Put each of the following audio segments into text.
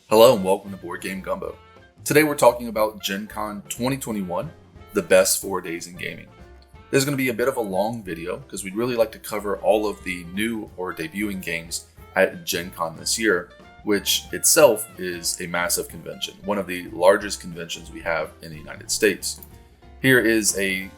Hello and welcome to Board Game Gumbo. Today we're talking about Gencon 2021, the best 4 days in gaming. This is going to be a bit of a long video because we'd really like to cover all of the new or debuting games at Gencon this year, which itself is a massive convention, one of the largest conventions we have in the United States. Here is a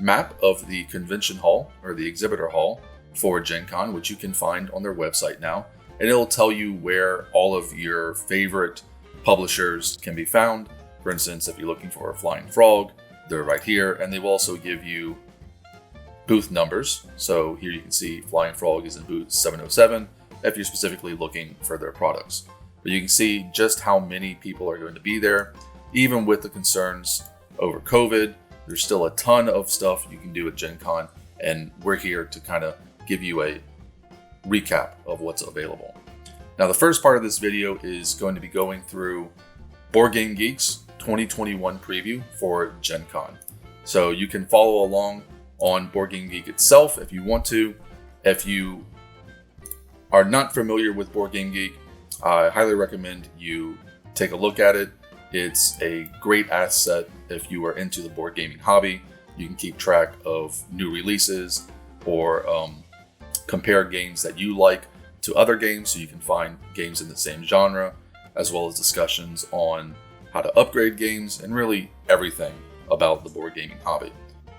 map of the convention hall or the exhibitor hall for Gencon, which you can find on their website now. And it'll tell you where all of your favorite publishers can be found. For instance, if you're looking for a Flying Frog, they're right here. And they will also give you booth numbers. So here you can see Flying Frog is in booth 707 if you're specifically looking for their products. But you can see just how many people are going to be there. Even with the concerns over COVID, there's still a ton of stuff you can do at Gencon. And we're here to kind of give you a recap of what's available. Now, the first part of this video is going to be going through BoardGameGeek's 2021 preview for Gencon. So you can follow along on BoardGameGeek itself if you want to. If you are not familiar with BoardGameGeek, I highly recommend you take a look at it. It's a great asset if you are into the board gaming hobby. You can keep track of new releases or compare games that you like to other games, so you can find games in the same genre, as well as discussions on how to upgrade games and really everything about the board gaming hobby.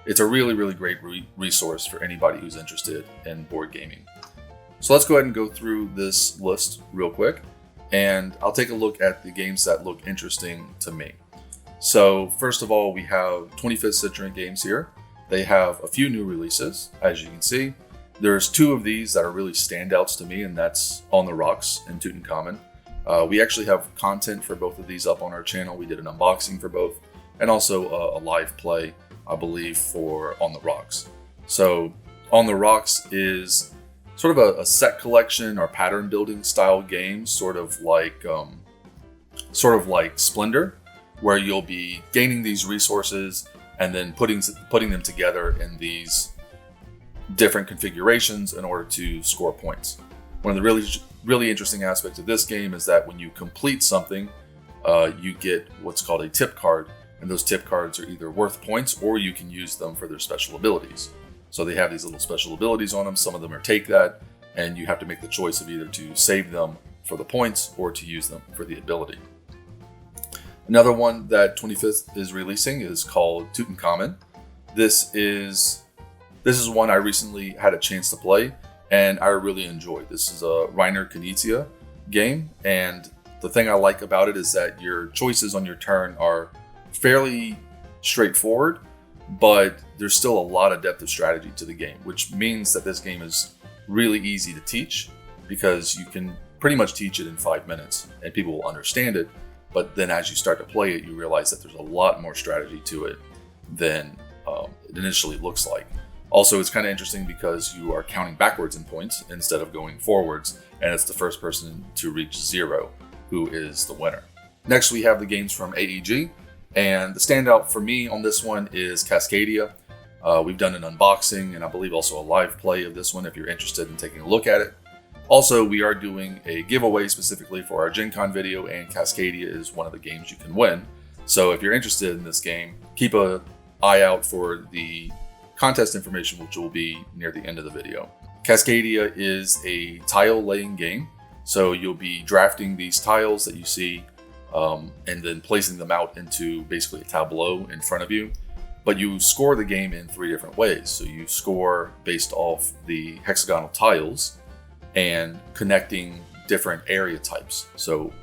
It's a really great resource for anybody who's interested in board gaming. So let's go ahead and go through this list real quick, and I'll take a look at the games that look interesting to me. So first of all, we have 25th Century Games here. They have a few new releases, as you can see. There's 2 of these that are really standouts to me, and that's On the Rocks and Tutankhamun. We actually have content for both of these up on our channel. We did an unboxing for both, and also a live play, I believe, for On the Rocks. So On the Rocks is sort of a set collection or pattern building style game, sort of like Splendor, where you'll be gaining these resources and then putting them together in these different configurations in order to score points. One of the really interesting aspects of this game is that when you complete something, you get what's called a tip card, and those tip cards are either worth points or you can use them for their special abilities. So they have these little special abilities on them. Some of them are take that, and you have to make the choice of either to save them for the points or to use them for the ability. Another one that 25th is releasing is called Tutankhamun. This is one I recently had a chance to play, and I really enjoyed. This is a Reiner Knizia game, and the thing I like about it is that your choices on your turn are fairly straightforward, but there's still a lot of depth of strategy to the game, which means that this game is really easy to teach because you can pretty much teach it in 5 minutes and people will understand it. But then as you start to play it, you realize that there's a lot more strategy to it than it initially looks like. Also, it's kind of interesting because you are counting backwards in points instead of going forwards, and it's the first person to reach 0 who is the winner. Next, we have the games from AEG, and the standout for me on this one is Cascadia. We've done an unboxing and I believe also a live play of this one if you're interested in taking a look at it. Also, we are doing a giveaway specifically for our Gencon video, and Cascadia is one of the games you can win. So if you're interested in this game, keep an eye out for the contest information, which will be near the end of the video. Cascadia is a tile laying game. So you'll be drafting these tiles that you see and then placing them out into basically a tableau in front of you. But you score the game in 3 different ways. So you score based off the hexagonal tiles and connecting different area types. So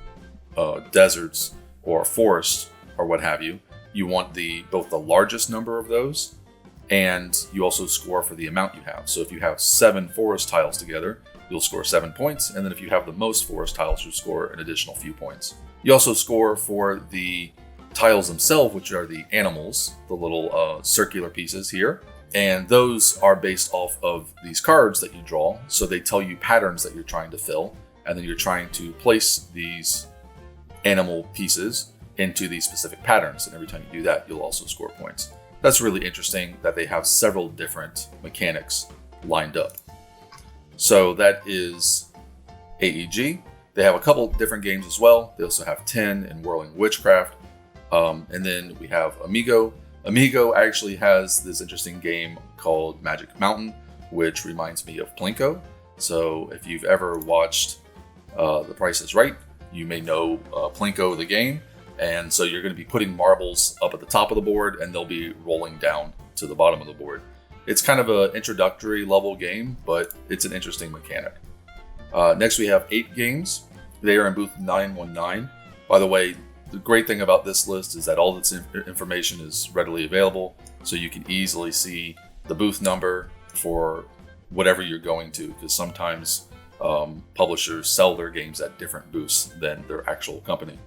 deserts or forests or what have you. You want both the largest number of those, and you also score for the amount you have. So if you have 7 forest tiles together, you'll score 7 points. And then if you have the most forest tiles, you'll score an additional few points. You also score for the tiles themselves, which are the animals, the little circular pieces here. And those are based off of these cards that you draw. So they tell you patterns that you're trying to fill. And then you're trying to place these animal pieces into these specific patterns. And every time you do that, you'll also score points. That's really interesting that they have several different mechanics lined up. So that is AEG. They have a couple different games as well. They also have 10 and Whirling Witchcraft. And then we have AMIGO. AMIGO actually has this interesting game called Magic Mountain, which reminds me of Plinko. So if you've ever watched The Price is Right, you may know Plinko the game. And so you're going to be putting marbles up at the top of the board and they'll be rolling down to the bottom of the board. It's kind of an introductory level game, but it's an interesting mechanic. Next we have APE Games. They are in booth 919. By the way, the great thing about this list is that all this information is readily available, so you can easily see the booth number for whatever you're going to, because sometimes publishers sell their games at different booths than their actual company.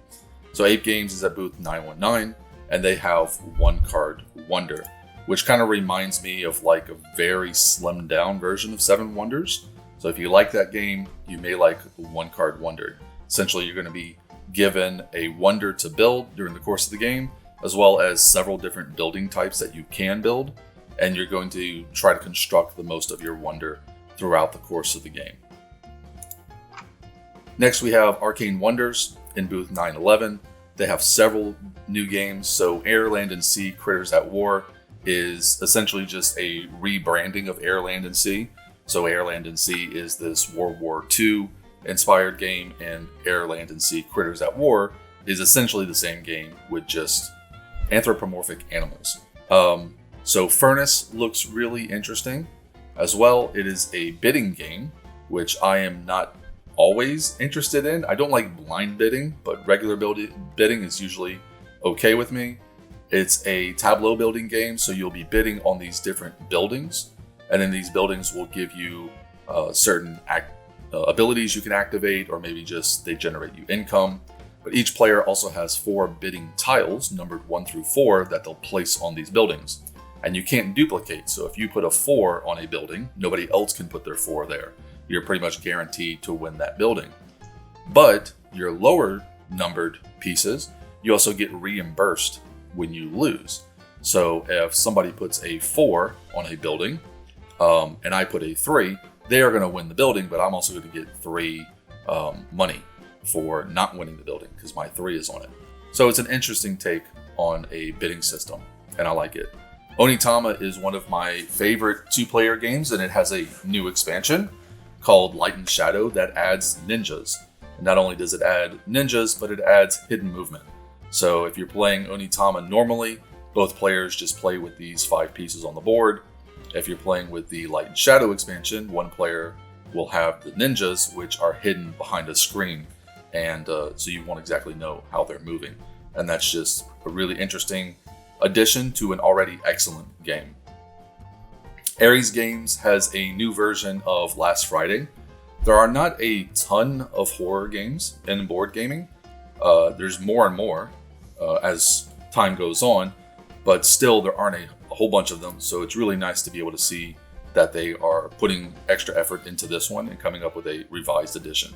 So APE Games is at booth 919, and they have One Card Wonder, which kind of reminds me of like a very slimmed down version of Seven Wonders. So if you like that game, you may like One Card Wonder. Essentially, you're going to be given a wonder to build during the course of the game, as well as several different building types that you can build, and you're going to try to construct the most of your wonder throughout the course of the game. Next, we have Arcane Wonders in booth 911. They have several new games. So Air, Land, and Sea Critters at War is essentially just a rebranding of Air, Land, and Sea. So Air, Land, and Sea is this World War II inspired game, and Air, Land, and Sea Critters at War is essentially the same game with just anthropomorphic animals. So Furnace looks really interesting as well. It is a bidding game, which I am not always interested in. I don't like blind bidding, but regular bidding is usually okay with me. It's a tableau building game, so you'll be bidding on these different buildings, and then these buildings will give you certain abilities you can activate, or maybe just they generate you income. But each player also has 4 bidding tiles, numbered 1 through 4, that they'll place on these buildings. And you can't duplicate, so if you put a 4 on a building, nobody else can put their 4 there. You're pretty much guaranteed to win that building. But your lower numbered pieces, you also get reimbursed when you lose. So if somebody puts a 4 on a building, and I put a 3, they are going to win the building, but I'm also going to get 3 money for not winning the building because my 3 is on it. So it's an interesting take on a bidding system, and I like it. Onitama is one of my favorite 2-player games, and it has a new expansion called Light and Shadow that adds ninjas. And not only does it add ninjas, but it adds hidden movement. So if you're playing Onitama normally, both players just play with these 5 pieces on the board. If you're playing with the Light and Shadow expansion, one player will have the ninjas, which are hidden behind a screen. And so you won't exactly know how they're moving. And that's just a really interesting addition to an already excellent game. Ares Games has a new version of Last Friday. There are not a ton of horror games in board gaming. There's more and more as time goes on, but still there aren't a whole bunch of them. So it's really nice to be able to see that they are putting extra effort into this one and coming up with a revised edition.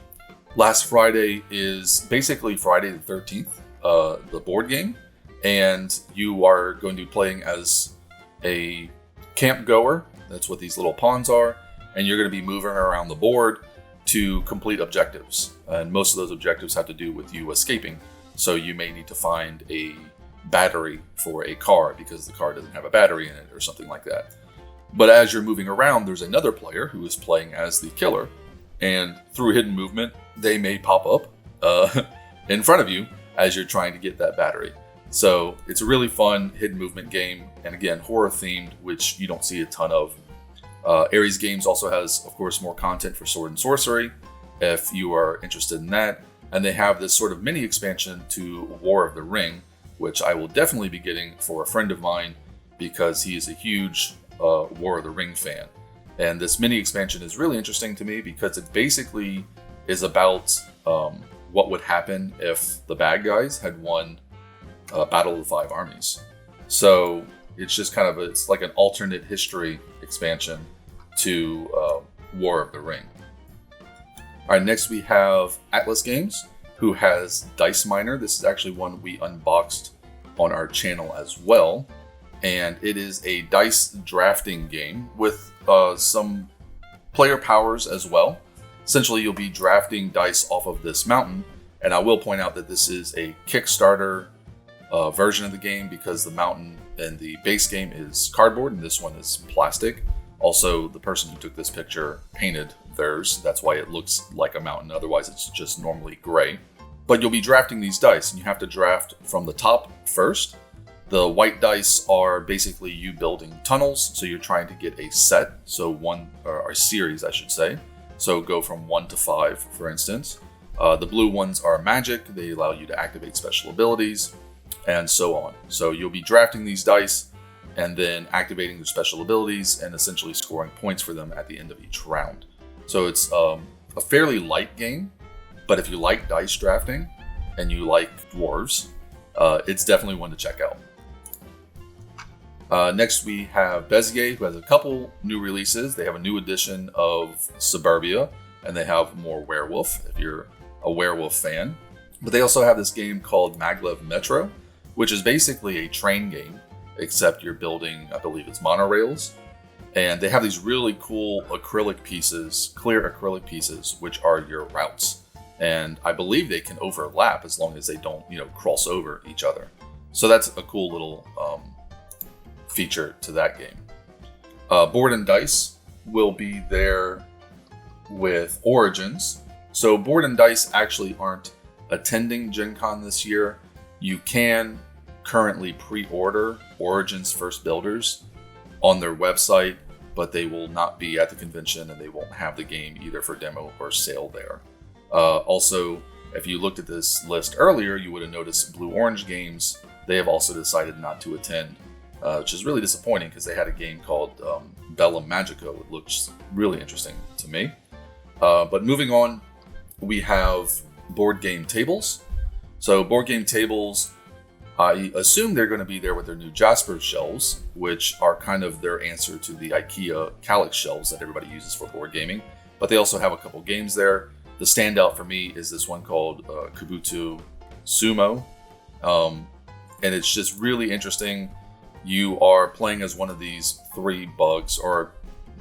Last Friday is basically Friday the 13th, the board game, and you are going to be playing as a camp goer. That's what these little pawns are, and you're going to be moving around the board to complete objectives. And most of those objectives have to do with you escaping. So you may need to find a battery for a car because the car doesn't have a battery in it or something like that. But as you're moving around, there's another player who is playing as the killer, and through hidden movement, they may pop up in front of you as you're trying to get that battery. So it's a really fun hidden movement game, and again, horror themed, which you don't see a ton of. Ares Games also has, of course, more content for Sword and Sorcery, if you are interested in that. And they have this sort of mini expansion to War of the Ring, which I will definitely be getting for a friend of mine because he is a huge War of the Ring fan. And this mini expansion is really interesting to me because it basically is about what would happen if the bad guys had won Battle of the Five Armies. So it's just kind of it's like an alternate history expansion to War of the Ring. All right, next we have Atlas Games, who has Dice Miner. This is actually one we unboxed on our channel as well. And it is a dice drafting game with some player powers as well. essentially you'll be drafting dice off of this mountain. And I will point out that this is a Kickstarter version of the game, because the mountain in the base game is cardboard and this one is plastic. Also, the person who took this picture painted theirs. That's why it looks like a mountain. Otherwise, it's just normally gray. But you'll be drafting these dice, and you have to draft from the top first. The white dice are basically you building tunnels, so you're trying to get a set, or a series, I should say. So go from 1 to 5, for instance. The blue ones are magic. They allow you to activate special abilities, and so on. So you'll be drafting these dice and then activating their special abilities and essentially scoring points for them at the end of each round. So it's a fairly light game, but if you like dice drafting and you like dwarves, it's definitely one to check out. Next we have Bezier, who has a couple new releases. They have a new edition of Suburbia, and they have more werewolf, if you're a werewolf fan. But they also have this game called Maglev Metro, which is basically a train game, except you're building, I believe it's monorails. And they have these really cool acrylic pieces, clear acrylic pieces, which are your routes. And I believe they can overlap as long as they don't, cross over each other. So that's a cool little feature to that game. Board and Dice will be there with Origins. So Board and Dice actually aren't attending Gen Con this year. You can currently pre-order Origins First Builders on their website, but they will not be at the convention and they won't have the game either for demo or sale there. Also, if you looked at this list earlier, you would have noticed Blue Orange Games. They have also decided not to attend, which is really disappointing because they had a game called Bellum Magico. It looks really interesting to me. But moving on, we have BoardGameTables. So BoardGameTables, I assume they're going to be there with their new Jasper shelves, which are kind of their answer to the IKEA Kallax shelves that everybody uses for board gaming. But they also have a couple games there. The standout for me is this one called Kabuto Sumo. And it's just really interesting. You are playing as one of these 3 bugs, or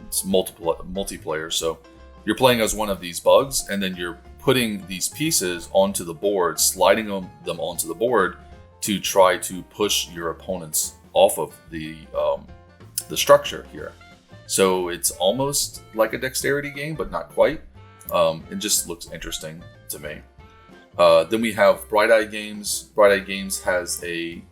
it's multiplayer. So you're playing as one of these bugs, and then you're putting these pieces onto the board, sliding them onto the board to try to push your opponents off of the structure here. So it's almost like a dexterity game, but not quite. It just looks interesting to me. Then we have Bright Eye Games. Bright Eye Games has a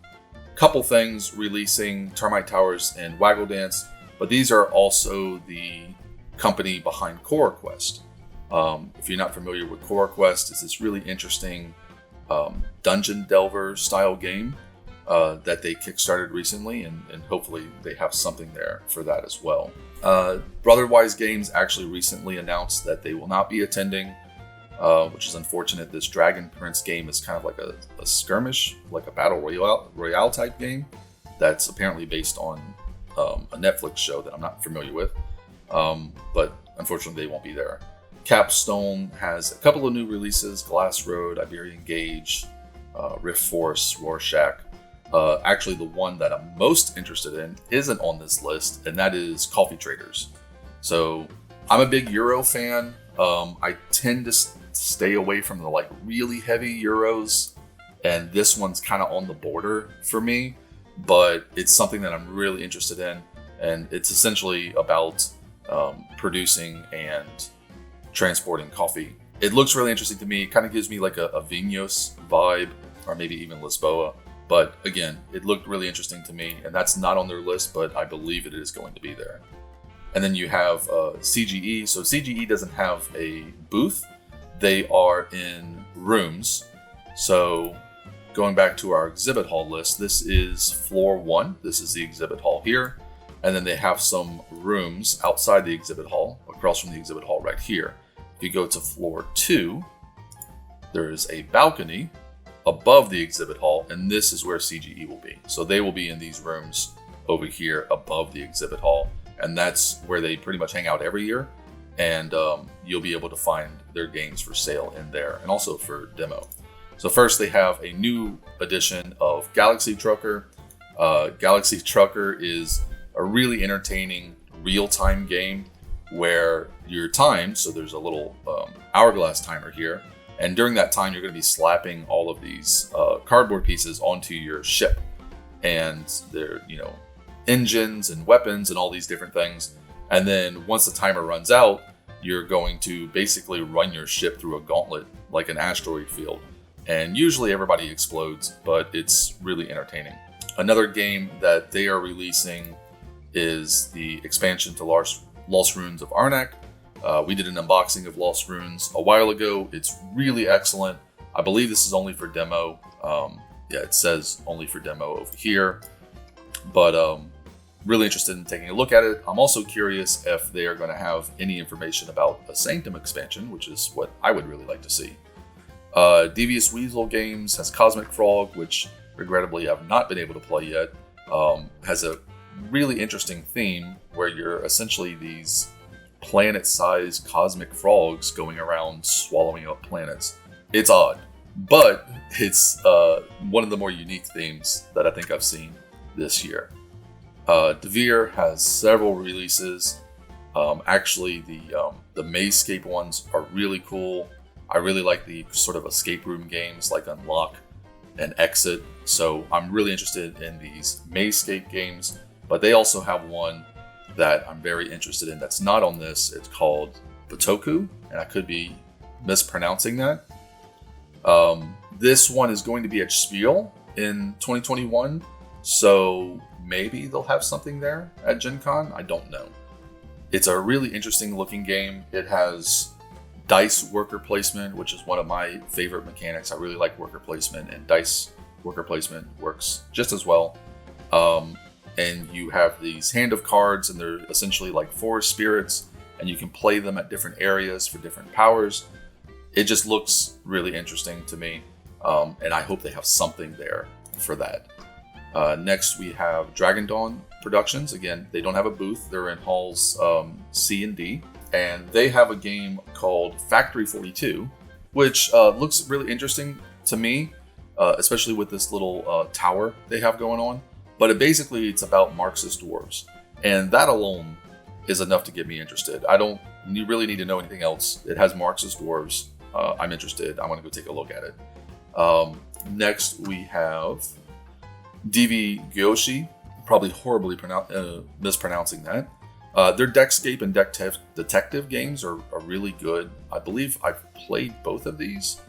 couple things releasing, Termite Towers and Waggle Dance, but these are also the company behind Core Quest. If you're not familiar with Core Quest, it's this really interesting dungeon delver style game that they kickstarted recently, and hopefully they have something there for that as well. Brotherwise Games actually recently announced that they will not be attending, which is unfortunate. This Dragon Prince game is kind of like a skirmish, like a battle royale type game that's apparently based on a Netflix show that I'm not familiar with, but unfortunately they won't be there. Capstone has a couple of new releases: Glass Road, Iberian Gauge, Rift Force, Rorschach. Actually, the one that I'm most interested in isn't on this list, and that is Coffee Traders. So I'm a big Euro fan. I tend to stay away from the really heavy Euros, and this one's kind of on the border for me, but it's something that I'm really interested in, and it's essentially about producing and transporting coffee. It looks really interesting to me. It kind of gives me like a Vinhos vibe, or maybe even Lisboa. But again, it looked really interesting to me, and that's not on their list, but I believe it is going to be there. And then you have CGE. So CGE doesn't have a booth. They are in rooms. So going back to our exhibit hall list, this is floor 1. This is the exhibit hall here. And then they have some rooms outside the exhibit hall, across from the exhibit hall right here. If you go to floor 2, there is a balcony above the exhibit hall, and this is where CGE will be. So they will be in these rooms over here above the exhibit hall, and that's where they pretty much hang out every year. And you'll be able to find their games for sale in there, and also for demo. So first, they have a new edition of Galaxy Trucker. Galaxy Trucker is a really entertaining real-time game. where you're timed. So there's a little hourglass timer here. And during that time, you're going to be slapping all of these cardboard pieces onto your ship. And they're, engines and weapons and all these different things. And then once the timer runs out, you're going to basically run your ship through a gauntlet like an asteroid field. And usually everybody explodes, but it's really entertaining. Another game that they are releasing is the expansion to Lost Ruins of Arnak. We did an unboxing of Lost Ruins a while ago. It's really excellent. I believe this is only for demo. It says only for demo over here. But really interested in taking a look at it. I'm also curious if they are going to have any information about a Sanctum expansion, which is what I would really like to see. Devious Weasel Games has Cosmic Frog, which regrettably I've not been able to play yet. Has a really interesting theme where you're essentially these planet-sized cosmic frogs going around swallowing up planets. It's odd, but it's one of the more unique themes that I think I've seen this year. Devir has several releases. Actually, the Mazescape ones are really cool. I really like the sort of escape room games like Unlock and Exit. So I'm really interested in these Mazescape games. But they also have one that I'm very interested in that's not on this. It's called Botoku, and I could be mispronouncing that. This one is going to be at Spiel in 2021. So maybe they'll have something there at Gen Con. I don't know. It's a really interesting looking game. It has dice worker placement, which is one of my favorite mechanics. I really like worker placement, and dice worker placement works just as well. And you have these hand of cards, and they're essentially like forest spirits, and you can play them at different areas for different powers. It just looks really interesting to me, and I hope they have something there for that. Next, we have Dragon Dawn Productions. Again, they don't have a booth. They're in halls C and D. And they have a game called Factory 42, which looks really interesting to me, especially with this little tower they have going on. But it's about Marxist dwarves. And that alone is enough to get me interested. You really need to know anything else. It has Marxist dwarves. I'm interested. I want to go take a look at it. Next, we have DV Giochi, probably horribly mispronouncing that. Their Deckscape and Detective games are really good. I believe I've played both of these.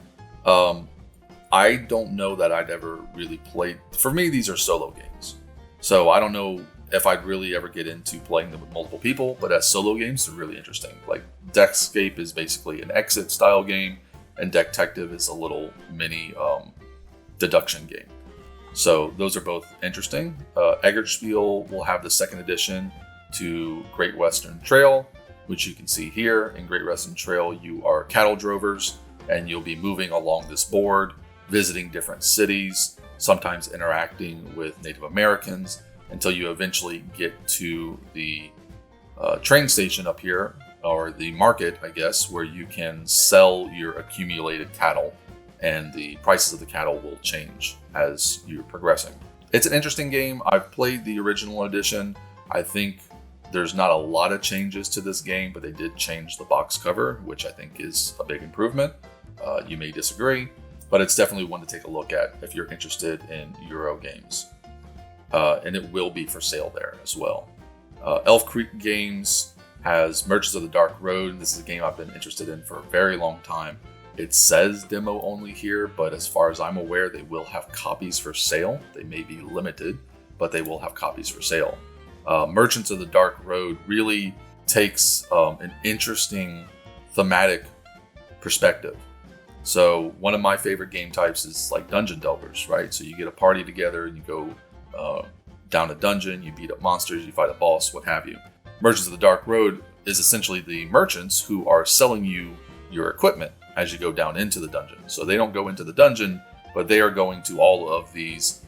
I don't know that I'd ever really played. For me, these are solo games. So I don't know if I'd really ever get into playing them with multiple people, but as solo games, they're really interesting. Like Deckscape is basically an exit style game, and Detective is a little mini deduction game. So those are both interesting. Eggertspiele will have the second edition to Great Western Trail, which you can see here. In Great Western Trail, you are cattle drovers, and you'll be moving along this board, visiting different cities, sometimes interacting with Native Americans, until you eventually get to the train station up here, or the market, I guess, where you can sell your accumulated cattle, and the prices of the cattle will change as you're progressing. It's an interesting game. I've played the original edition. I think there's not a lot of changes to this game, but they did change the box cover, which I think is a big improvement. You may disagree, but it's definitely one to take a look at if you're interested in Euro games. And it will be for sale there as well. Elf Creek Games has Merchants of the Dark Road. This is a game I've been interested in for a very long time. It says demo only here, but as far as I'm aware, they will have copies for sale. They may be limited, but they will have copies for sale. Merchants of the Dark Road really takes an interesting thematic perspective. So one of my favorite game types is like Dungeon Delvers, right? So you get a party together and you go down a dungeon, you beat up monsters, you fight a boss, what have you. Merchants of the Dark Road is essentially the merchants who are selling you your equipment as you go down into the dungeon. So they don't go into the dungeon, but they are going to all of these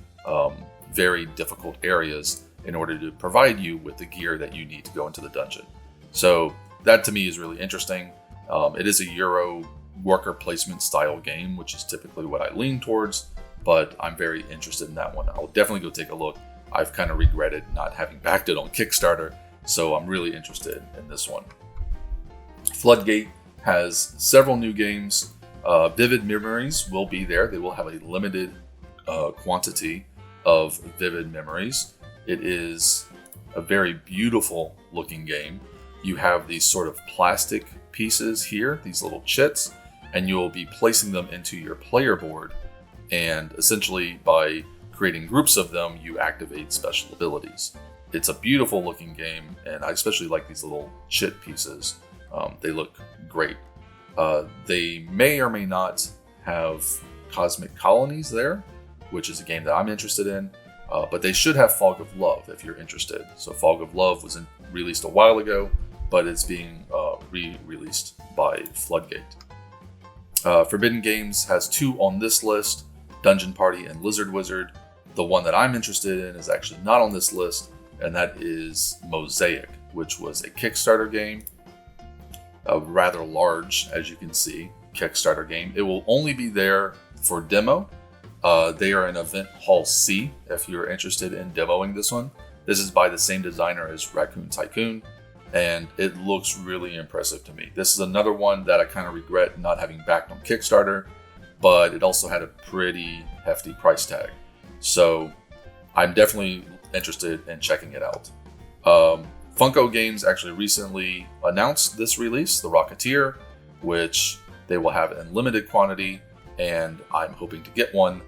very difficult areas in order to provide you with the gear that you need to go into the dungeon. So that to me is really interesting. It is a Euro worker placement style game, which is typically what I lean towards, but I'm very interested in that one. I'll definitely go take a look. I've kind of regretted not having backed it on Kickstarter, so I'm really interested in this one. Floodgate has several new games. Vivid Memories will be there. They will have a limited quantity of Vivid Memories. It is a very beautiful looking game. You have these sort of plastic pieces here, these little chits, and you'll be placing them into your player board. And essentially, by creating groups of them, you activate special abilities. It's a beautiful looking game, and I especially like these little chit pieces. They look great. They may or may not have Cosmic Colonies there, which is a game that I'm interested in. But they should have Fog of Love if you're interested. So Fog of Love was released a while ago, but it's being re-released by Floodgate. Forbidden Games has 2 on this list, Dungeon Party and Lizard Wizard. The one that I'm interested in is actually not on this list, and that is Mosaic, which was a Kickstarter game. A rather large, as you can see, Kickstarter game. It will only be there for demo. They are in Event Hall C if you're interested in demoing this one. This is by the same designer as Raccoon Tycoon, and it looks really impressive to me. This is another one that I kind of regret not having backed on Kickstarter, but it also had a pretty hefty price tag. So I'm definitely interested in checking it out. Funko Games actually recently announced this release, The Rocketeer, which they will have in limited quantity, and I'm hoping to get one.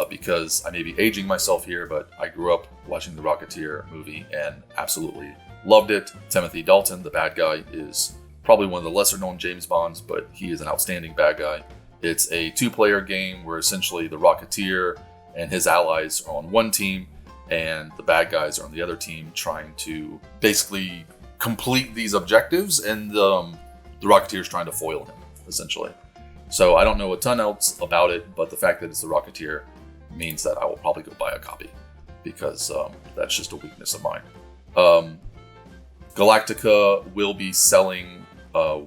Because I may be aging myself here, but I grew up watching the Rocketeer movie and absolutely loved it. Timothy Dalton, the bad guy, is probably one of the lesser known James Bonds, but he is an outstanding bad guy. It's a 2-player game where essentially the Rocketeer and his allies are on one team and the bad guys are on the other team trying to basically complete these objectives, and the Rocketeer is trying to foil him, essentially. So I don't know a ton else about it, but the fact that it's the Rocketeer means that I will probably go buy a copy, because that's just a weakness of mine. Galactica will be selling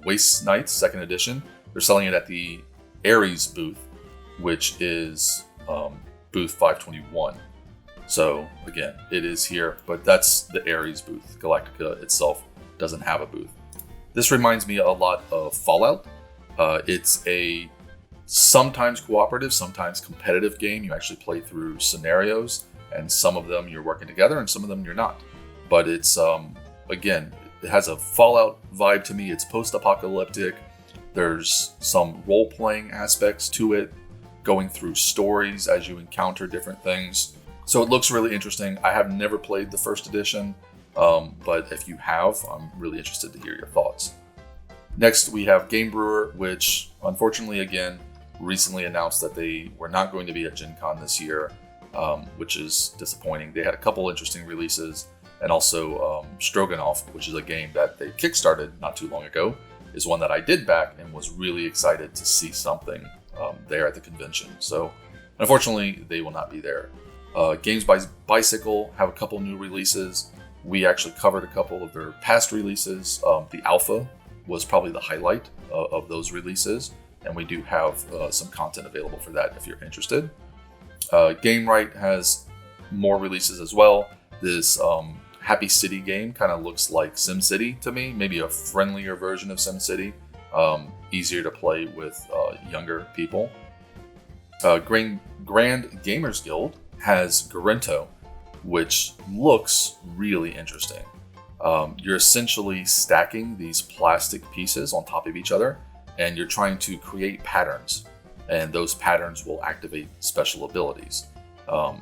Waste Knights 2nd edition. They're selling it at the Ares booth, which is booth 521. So again, it is here, but that's the Ares booth. Galactica itself doesn't have a booth. This reminds me a lot of Fallout. It's a sometimes cooperative, sometimes competitive game. You actually play through scenarios, and some of them you're working together and some of them you're not. But it's, again, it has a Fallout vibe to me. It's post-apocalyptic. There's some role-playing aspects to it, going through stories as you encounter different things. So it looks really interesting. I have never played the 1st edition, but if you have, I'm really interested to hear your thoughts. Next, we have Game Brewer, which unfortunately, again, recently announced that they were not going to be at Gen Con this year, which is disappointing. They had a couple interesting releases, and also Stroganoff, which is a game that they kickstarted not too long ago, is one that I did back and was really excited to see something there at the convention. So unfortunately, they will not be there. Games by Bicycle have a couple new releases. We actually covered a couple of their past releases. The Alpha was probably the highlight of those releases, and we do have some content available for that if you're interested. Gamewright has more releases as well. This Happy City game kind of looks like SimCity to me, maybe a friendlier version of SimCity, easier to play with younger people. Grand Gamers Guild has Garento, which looks really interesting. You're essentially stacking these plastic pieces on top of each other, and you're trying to create patterns, and those patterns will activate special abilities.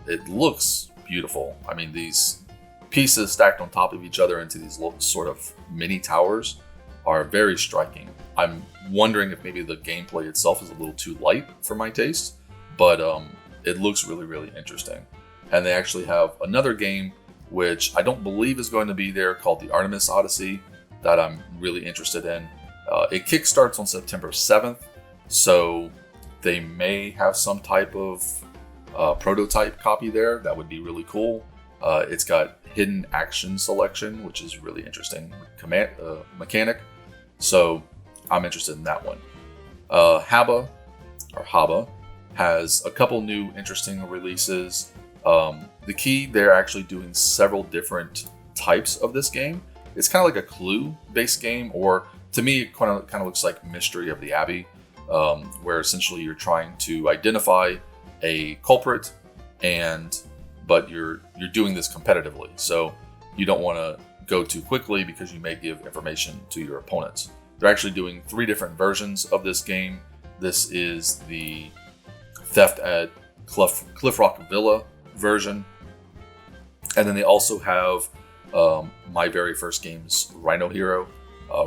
It looks beautiful. I mean, these pieces stacked on top of each other into these little sort of mini towers are very striking. I'm wondering if maybe the gameplay itself is a little too light for my taste, but it looks really, really interesting. And they actually have another game, which I don't believe is going to be there, called the Artemis Odyssey, that I'm really interested in. It kickstarts on September 7th, so they may have some type of prototype copy there. That would be really cool. It's got hidden action selection, which is really interesting mechanic. So I'm interested in that one. HABA has a couple new interesting releases. The key, they're actually doing several different types of this game. It's kind of like a Clue-based game, or To me, it kind of looks like Mystery of the Abbey, where essentially you're trying to identify a culprit, but you're doing this competitively. So you don't want to go too quickly because you may give information to your opponents. They're actually doing 3 different versions of this game. This is the Theft at Cliff Rock Villa version. And then they also have my very first game's Rhino Hero.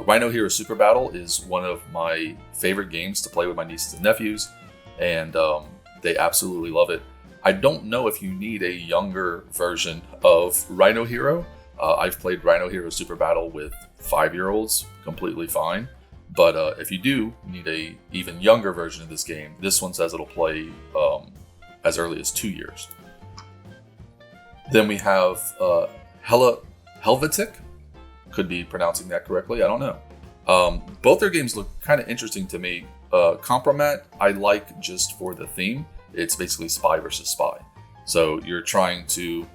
Rhino Hero Super Battle is one of my favorite games to play with my nieces and nephews, and they absolutely love it. I don't know if you need a younger version of Rhino Hero. I've played Rhino Hero Super Battle with 5-year-olds completely fine, but if you do need a even younger version of this game, this one says it'll play as early as 2 years. Then we have Helvetiq. Could be pronouncing that correctly, I don't know. Both their games look kind of interesting to me. Compromat I like just for the theme. It's basically spy versus spy. So you're trying to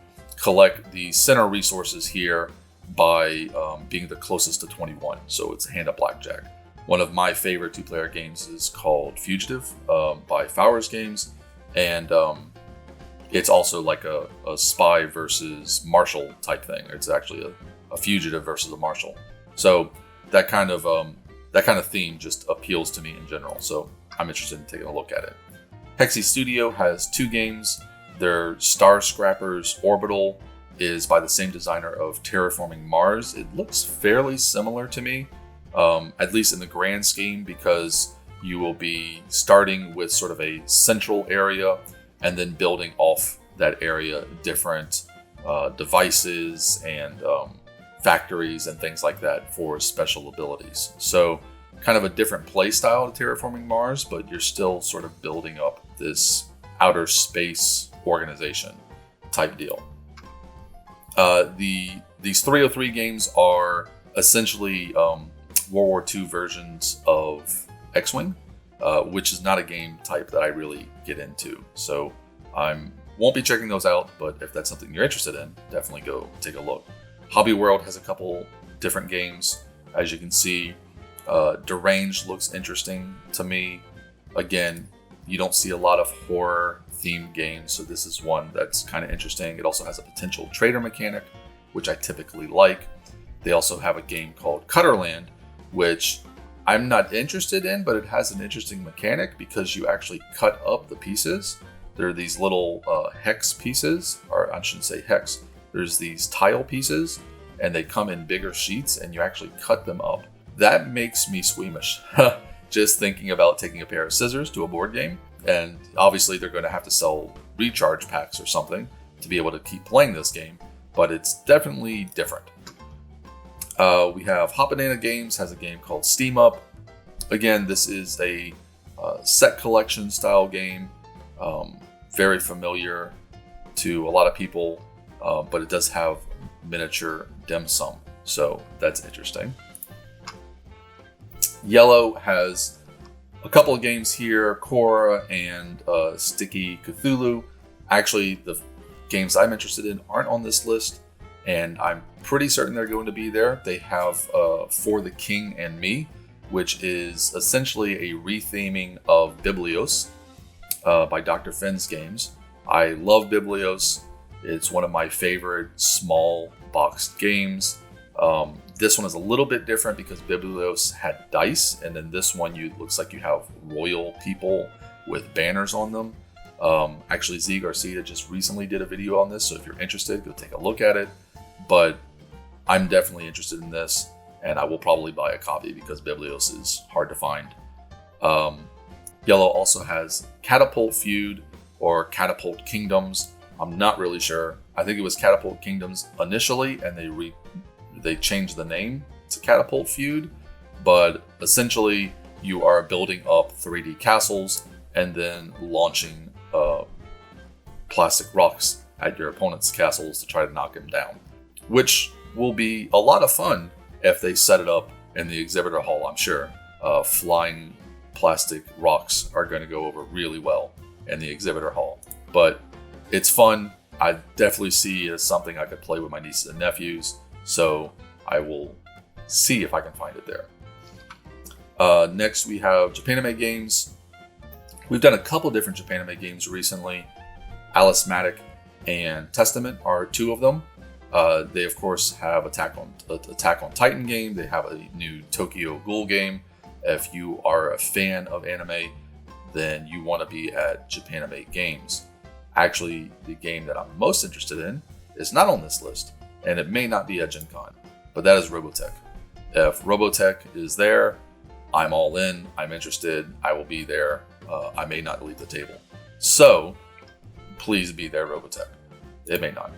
collect the center resources here by being the closest to 21. So it's a hand of blackjack. One of my favorite 2-player games is called Fugitive by Fowers Games. And it's also like a spy versus marshal type thing. It's actually a fugitive versus a marshal. So that kind of theme just appeals to me in general. So I'm interested in taking a look at it. Hexy Studio has 2 games. Their Star Scrappers Orbital is by the same designer of Terraforming Mars. It looks fairly similar to me, at least in the grand scheme, because you will be starting with sort of a central area and then building off that area different devices and factories and things like that for special abilities. So kind of a different play style to Terraforming Mars, but you're still sort of building up this outer space organization type deal. These 303 games are essentially World War II versions of X-Wing, which is not a game type that I really get into. So won't be checking those out, but if that's something you're interested in, definitely go take a look. Hobby World has a couple different games. As you can see, Deranged looks interesting to me. Again, you don't see a lot of horror themed games, so this is one that's kind of interesting. It also has a potential trader mechanic, which I typically like. They also have a game called Cutterland, which I'm not interested in, but it has an interesting mechanic because you actually cut up the pieces. There are these little hex pieces, or I shouldn't say hex. There's these tile pieces, and they come in bigger sheets, and you actually cut them up. That makes me squeamish. Just thinking about taking a pair of scissors to a board game, and obviously they're going to have to sell recharge packs or something to be able to keep playing this game, but it's definitely different. We have Japanime Games has a game called Steam Up. Again, this is a set collection style game, very familiar to a lot of people, but it does have miniature dim sum, so that's interesting. Yellow has a couple of games here, Korra and Sticky Cthulhu. Actually, the games I'm interested in aren't on this list, and I'm pretty certain they're going to be there. They have For the King and Me, which is essentially a retheming of Biblios by Dr. Finn's Games. I love Biblios. It's one of my favorite small boxed games. This one is a little bit different because Biblios had dice, and then this one looks like you have royal people with banners on them. Actually, Z Garcia just recently did a video on this, so if you're interested, go take a look at it. But I'm definitely interested in this, and I will probably buy a copy because Biblios is hard to find. Yellow also has Catapult Feud or Catapult Kingdoms. I'm not really sure. I think it was Catapult Kingdoms initially, and they changed the name to Catapult Feud. But essentially, you are building up 3D castles and then launching plastic rocks at your opponent's castles to try to knock them down, which will be a lot of fun if they set it up in the exhibitor hall, I'm sure. Flying plastic rocks are going to go over really well in the exhibitor hall. But it's fun. I definitely see it as something I could play with my nieces and nephews, so I will see if I can find it there. Next, we have Japanime Games. We've done a couple different Japanime games recently. Alismatic and Testament are two of them. They, of course, have Attack on Titan game. They have a new Tokyo Ghoul game. If you are a fan of anime, then you want to be at Japanime Games. Actually, the game that I'm most interested in is not on this list, and it may not be at Gen Con, but that is Robotech. If Robotech is there, I'm all in. I'm interested. I will be there. I may not leave the table. So, please be there, Robotech. It may not.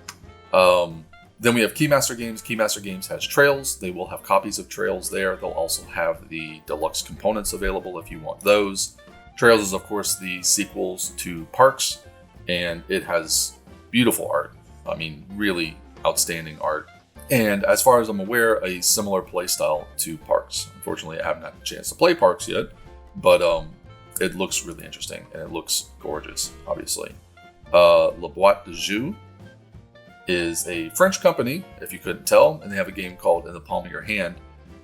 Then we have Keymaster Games. Keymaster Games has Trails. They will have copies of Trails there. They'll also have the deluxe components available if you want those. Trails is, of course, the sequels to Parks, and it has beautiful art. I mean, really outstanding art. And as far as I'm aware, a similar playstyle to Parks. Unfortunately, I haven't had a chance to play Parks yet, but it looks really interesting, and it looks gorgeous, obviously. Boite de Jeu is a French company, if you couldn't tell, and they have a game called In the Palm of Your Hand.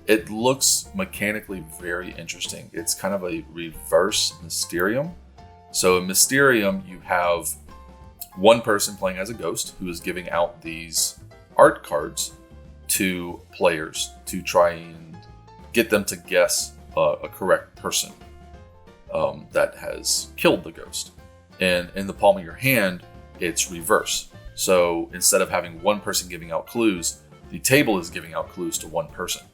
It looks mechanically very interesting. It's kind of a reverse Mysterium. So in Mysterium, you have one person playing as a ghost who is giving out these art cards to players to try and get them to guess a correct person that has killed the ghost. And in the palm of your hand, it's reverse. So instead of having one person giving out clues, the table is giving out clues to one person.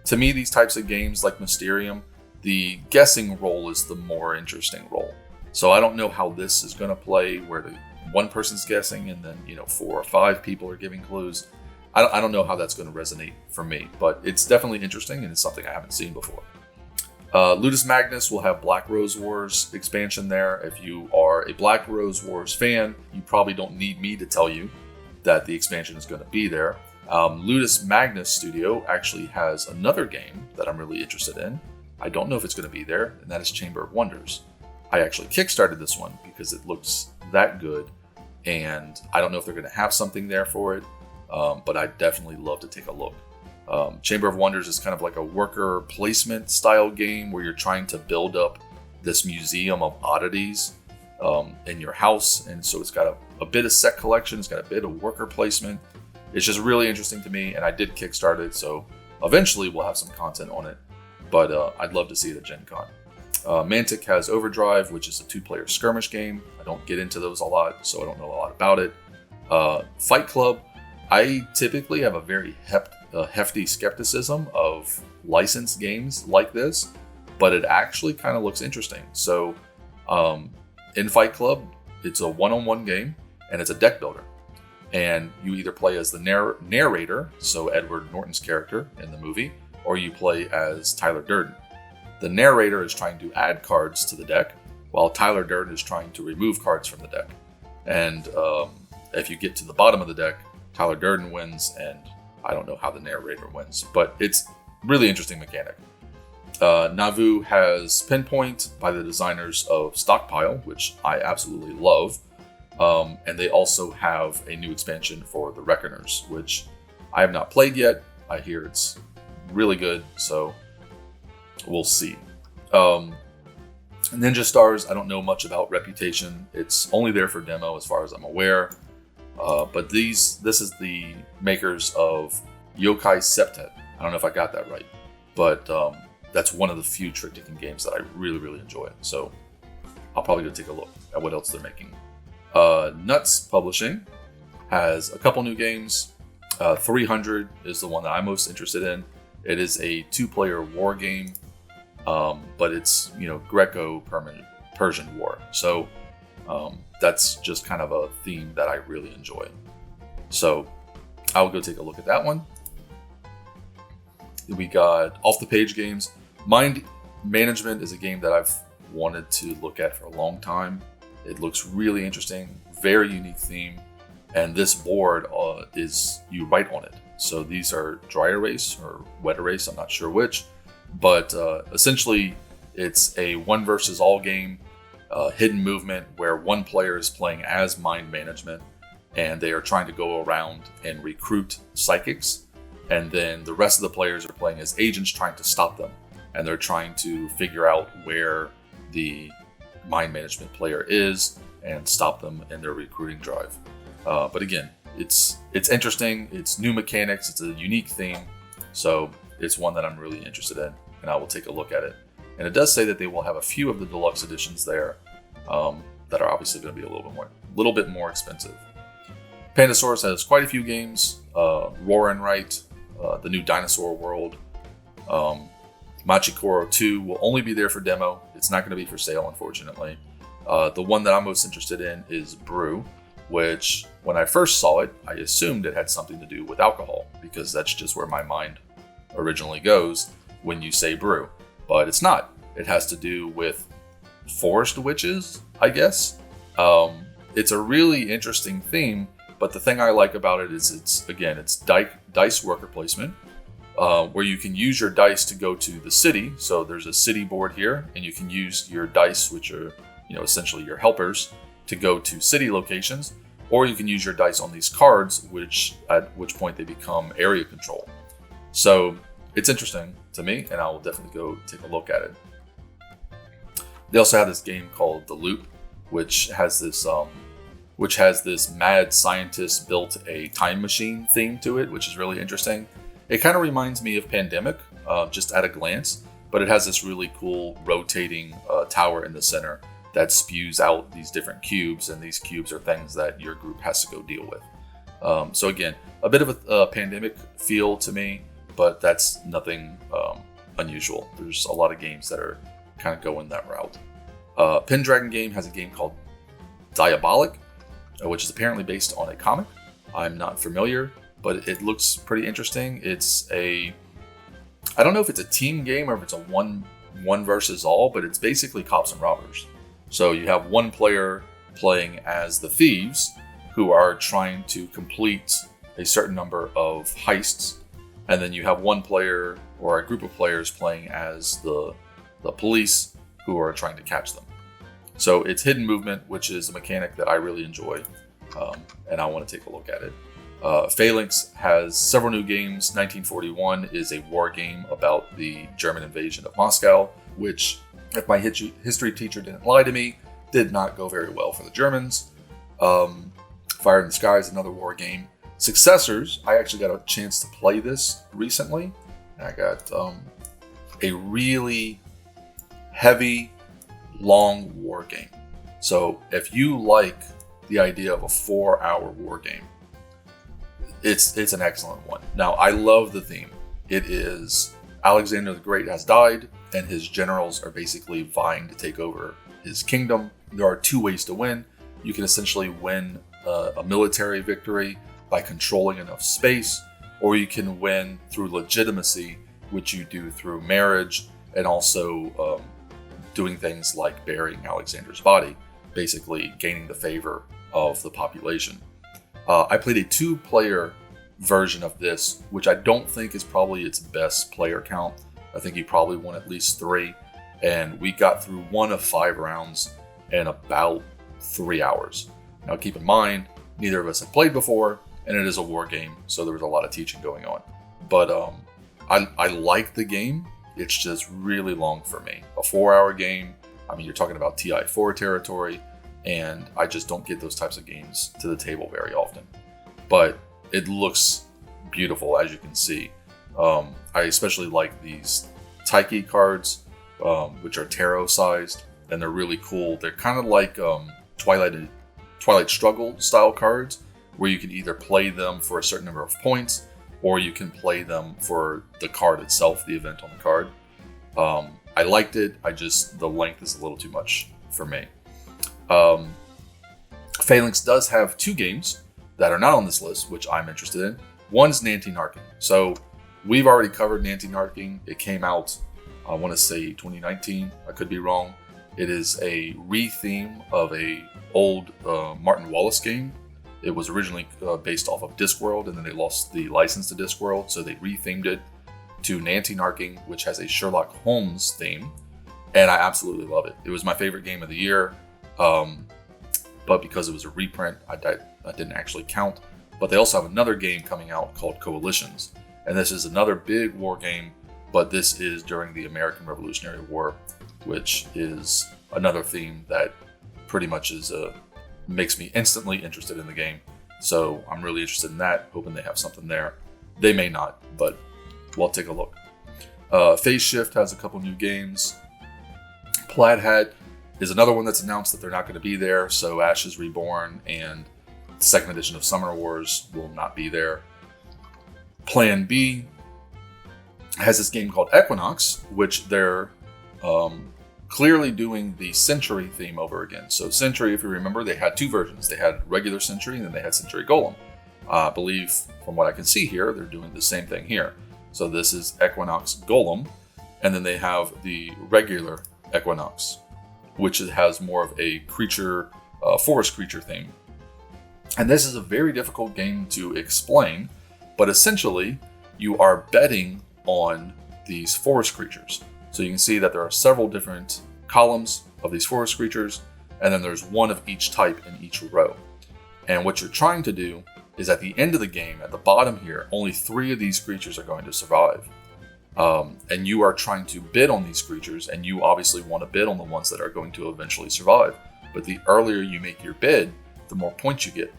To me, these types of games like Mysterium, the guessing role is the more interesting role. So I don't know how this is going to play, where the one person's guessing and then 4 or 5 people are giving clues. I don't know how that's going to resonate for me, but it's definitely interesting and it's something I haven't seen before. Ludus Magnus will have Black Rose Wars expansion there. If you are a Black Rose Wars fan, you probably don't need me to tell you that the expansion is going to be there. Ludus Magnus Studio actually has another game that I'm really interested in. I don't know if it's going to be there, and that is Chamber of Wonders. I actually kickstarted this one because it looks that good, and I don't know if they're going to have something there for it, but I'd definitely love to take a look. Chamber of Wonders is kind of like a worker placement style game where you're trying to build up this museum of oddities in your house. And so it's got a bit of set collection, it's got a bit of worker placement. It's just really interesting to me, and I did kickstart it, so eventually we'll have some content on it, but I'd love to see it at Gen Con. Mantic has Overdrive, which is a 2-player skirmish game. I don't get into those a lot, so I don't know a lot about it. Fight Club, I typically have a very hefty skepticism of licensed games like this, but it actually kind of looks interesting. So in Fight Club, it's a one-on-one game, and it's a deck builder. And you either play as the narrator, so Edward Norton's character in the movie, or you play as Tyler Durden. The narrator is trying to add cards to the deck, while Tyler Durden is trying to remove cards from the deck. And if you get to the bottom of the deck, Tyler Durden wins, and I don't know how the narrator wins, but it's really interesting mechanic. Nauvoo has Pinpoint by the designers of Stockpile, which I absolutely love. And they also have a new expansion for the Reckoners, which I have not played yet. I hear it's really good, so we'll see. Ninja Stars, I don't know much about Reputation. It's only there for demo as far as I'm aware. But this is the makers of Yokai Septet. I don't know if I got that right, but that's one of the few trick-taking games that I really, really enjoy. So I'll probably go take a look at what else they're making. Nuts Publishing has a couple new games. 300 is the one that I'm most interested in. It is a 2-player war game, but it's Greco-Persian War. So that's just kind of a theme that I really enjoy. So I'll go take a look at that one. We got Off the Page Games. Mind Management is a game that I've wanted to look at for a long time. It looks really interesting, very unique theme, and this board is you write on it. So these are dry erase or wet erase, I'm not sure which, but essentially it's a one versus all game, hidden movement where one player is playing as Mind Management, and they are trying to go around and recruit psychics, and then the rest of the players are playing as agents trying to stop them. and they're trying to figure out where the mind management player is and stop them in their recruiting drive. But again, it's interesting. It's new mechanics. It's a unique theme. So it's one that I'm really interested in, and I will take a look at it. And it does say that they will have a few of the deluxe editions there that are obviously going to be a little bit more expensive. Pandasaurus has quite a few games. Roar and Write, the new Dinosaur World. Machikoro 2 will only be there for demo. It's not going to be for sale, unfortunately. The one that I'm most interested in is Brew, which when I first saw it, I assumed it had something to do with alcohol, because that's just where my mind originally goes when you say brew. But it's not. It has to do with forest witches, I guess. It's a really interesting theme, but the thing I like about it is it's dice worker placement, where you can use your dice to go to the city. So there's a city board here, and you can use your dice, which are essentially your helpers, to go to city locations, or you can use your dice on these cards, at which point they become area control. So it's interesting to me, and I will definitely go take a look at it. They also have this game called The Loop, which has this mad scientist built a time machine theme to it, which is really interesting. It kind of reminds me of Pandemic, just at a glance, but it has this really cool rotating tower in the center that spews out these different cubes, and these cubes are things that your group has to go deal with. So again, a bit of a Pandemic feel to me, but that's nothing unusual. There's a lot of games that are kind of going that route. Pendragon Game has a game called Diabolic, which is apparently based on a comic. I'm not familiar, but it looks pretty interesting. I don't know if it's a team game or if it's a one versus all, but it's basically cops and robbers. So you have one player playing as the thieves who are trying to complete a certain number of heists, and then you have one player or a group of players playing as the police who are trying to catch them. So it's hidden movement, which is a mechanic that I really enjoy, and I want to take a look at it. Phalanx has several new games. 1941 is a war game about the German invasion of Moscow, which, if my history teacher didn't lie to me, did not go very well for the Germans. Fire in the Sky is another war game. Successors, I actually got a chance to play this recently. I got a really heavy, long war game. So if you like the idea of a 4-hour war game, it's an excellent one. Now, I love the theme. It is Alexander the Great has died, and his generals are basically vying to take over his kingdom. There are two ways to win. You can essentially win a military victory by controlling enough space, or you can win through legitimacy, which you do through marriage and also doing things like burying Alexander's body, basically gaining the favor of the population. I played a 2-player version of this, which I don't think is probably its best player count. I think you probably won at least 3, and we got through 1 of 5 rounds in about 3 hours. Now keep in mind, neither of us had played before, and it is a war game, so there was a lot of teaching going on. But I like the game. It's just really long for me. A 4-hour game, I mean, you're talking about TI4 territory, and I just don't get those types of games to the table very often. But it looks beautiful, as you can see. I especially like these Taiki cards, which are tarot-sized, and they're really cool. They're kind of like Twilight Struggle style cards, where you can either play them for a certain number of points, or you can play them for the card itself, the event on the card. I liked it. The length is a little too much for me. Phalanx does have 2 games that are not on this list, which I'm interested in. One's Nanty Narking. So we've already covered Nanty Narking. It came out, I want to say 2019. I could be wrong. It is a re-theme of a old Martin Wallace game. It was originally based off of Discworld, and then they lost the license to Discworld, so they rethemed it to Nanty Narking, which has a Sherlock Holmes theme, and I absolutely love it. It was my favorite game of the year, but because it was a reprint, I didn't actually count. But they also have another game coming out called Coalitions, and this is another big war game but this is during the American Revolutionary War, which is another theme that pretty much is makes me instantly interested in the game. So I'm really interested in that, hoping they have something there. They may not, but we'll take a look. Phase Shift has a couple new games. Plaid Hat is another one that's announced that they're not going to be there, so Ashes Reborn and the second edition of Summer Wars will not be there. Plan B has this game called Equinox, which they're clearly doing the Century theme over again. So Century, if you remember, they had two versions. They had regular Century and then they had Century Golem. I believe, from what I can see here, they're doing the same thing here. So this is Equinox Golem, and then they have the regular Equinox, which has more of a creature, forest creature theme. And this is a very difficult game to explain, but essentially you are betting on these forest creatures. So you can see that there are several different columns of these forest creatures, and then there's one of each type in each row. And what you're trying to do is at the end of the game, at the bottom here, only 3 of these creatures are going to survive. And you are trying to bid on these creatures, and you obviously want to bid on the ones that are going to eventually survive. But the earlier you make your bid, the more points you get.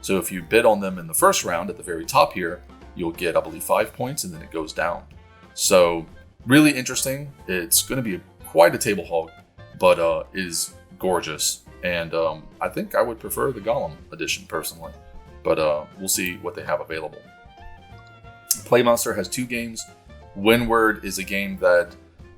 So if you bid on them in the first round at the very top here, you'll get, I believe, 5 points, and then it goes down. So really interesting. It's going to be quite a table hog, but is gorgeous. And I think I would prefer the Golem edition personally, but we'll see what they have available. Playmonster has 2 games. Windward is a game that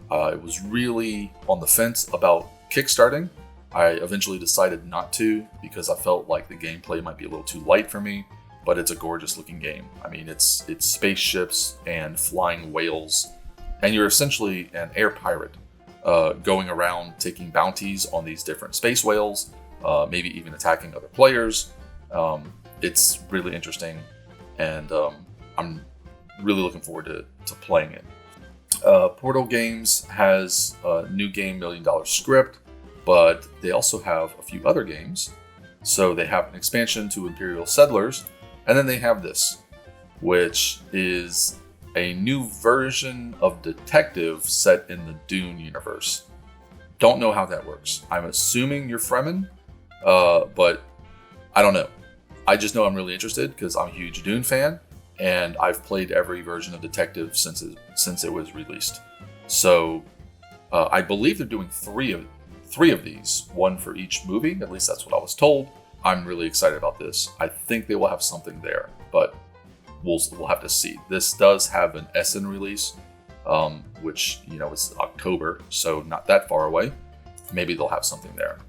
I was really on the fence about kickstarting. I eventually decided not to because I felt like the gameplay might be a little too light for me, but it's a gorgeous looking game. I mean, it's spaceships and flying whales, and you're essentially an air pirate going around taking bounties on these different space whales, maybe even attacking other players. It's really interesting, and I'm really looking forward to playing it. Portal Games has a new game, $1 Million Script, but they also have a few other games. So they have an expansion to Imperial Settlers, and then they have this, which is a new version of Detective set in the Dune universe. Don't know how that works. I'm assuming you're Fremen, but I don't know. I just know I'm really interested because I'm a huge Dune fan, and I've played every version of Detective since it was released. So I believe they're doing three of these, one for each movie. At least that's what I was told. I'm really excited about this. I think they will have something there, but we'll have to see. This does have an Essen release, which is October, so not that far away. Maybe they'll have something there.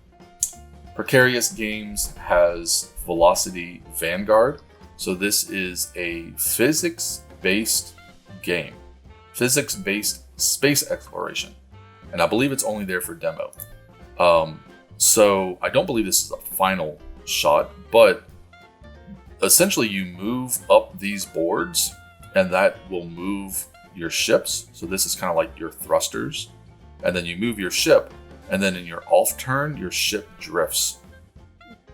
Precarious Games has Velocity Vanguard. So this is a physics-based game, physics-based space exploration, and I believe it's only there for demo. So I don't believe this is a final shot, but essentially you move up these boards and that will move your ships. So this is kind of like your thrusters, and then you move your ship, and then in your off turn, your ship drifts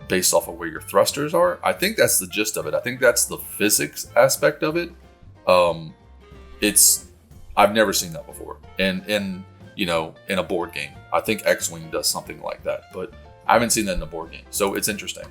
based off of where your thrusters are. I think that's the gist of it. I think that's the physics aspect of it. I've never seen that before. And in a board game. I think X-Wing does something like that, but I haven't seen that in a board game, so it's interesting.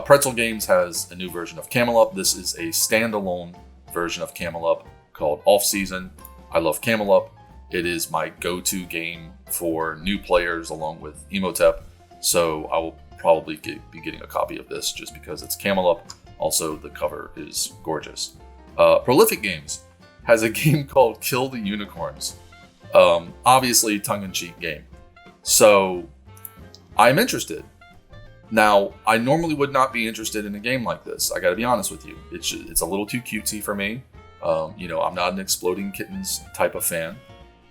Pretzel Games has a new version of Camelot. This is a standalone version of Camelot called Off Season. I love Camelot. It is my go-to game for new players along with Emotep, so I will probably be getting a copy of this just because it's Camelot. Also, the cover is gorgeous. Prolific Games has a game called Kill the Unicorns. Obviously tongue-in-cheek game. So I'm interested. Now, I normally would not be interested in a game like this. I gotta be honest with you. It's a little too cutesy for me. I'm not an exploding kittens type of fan.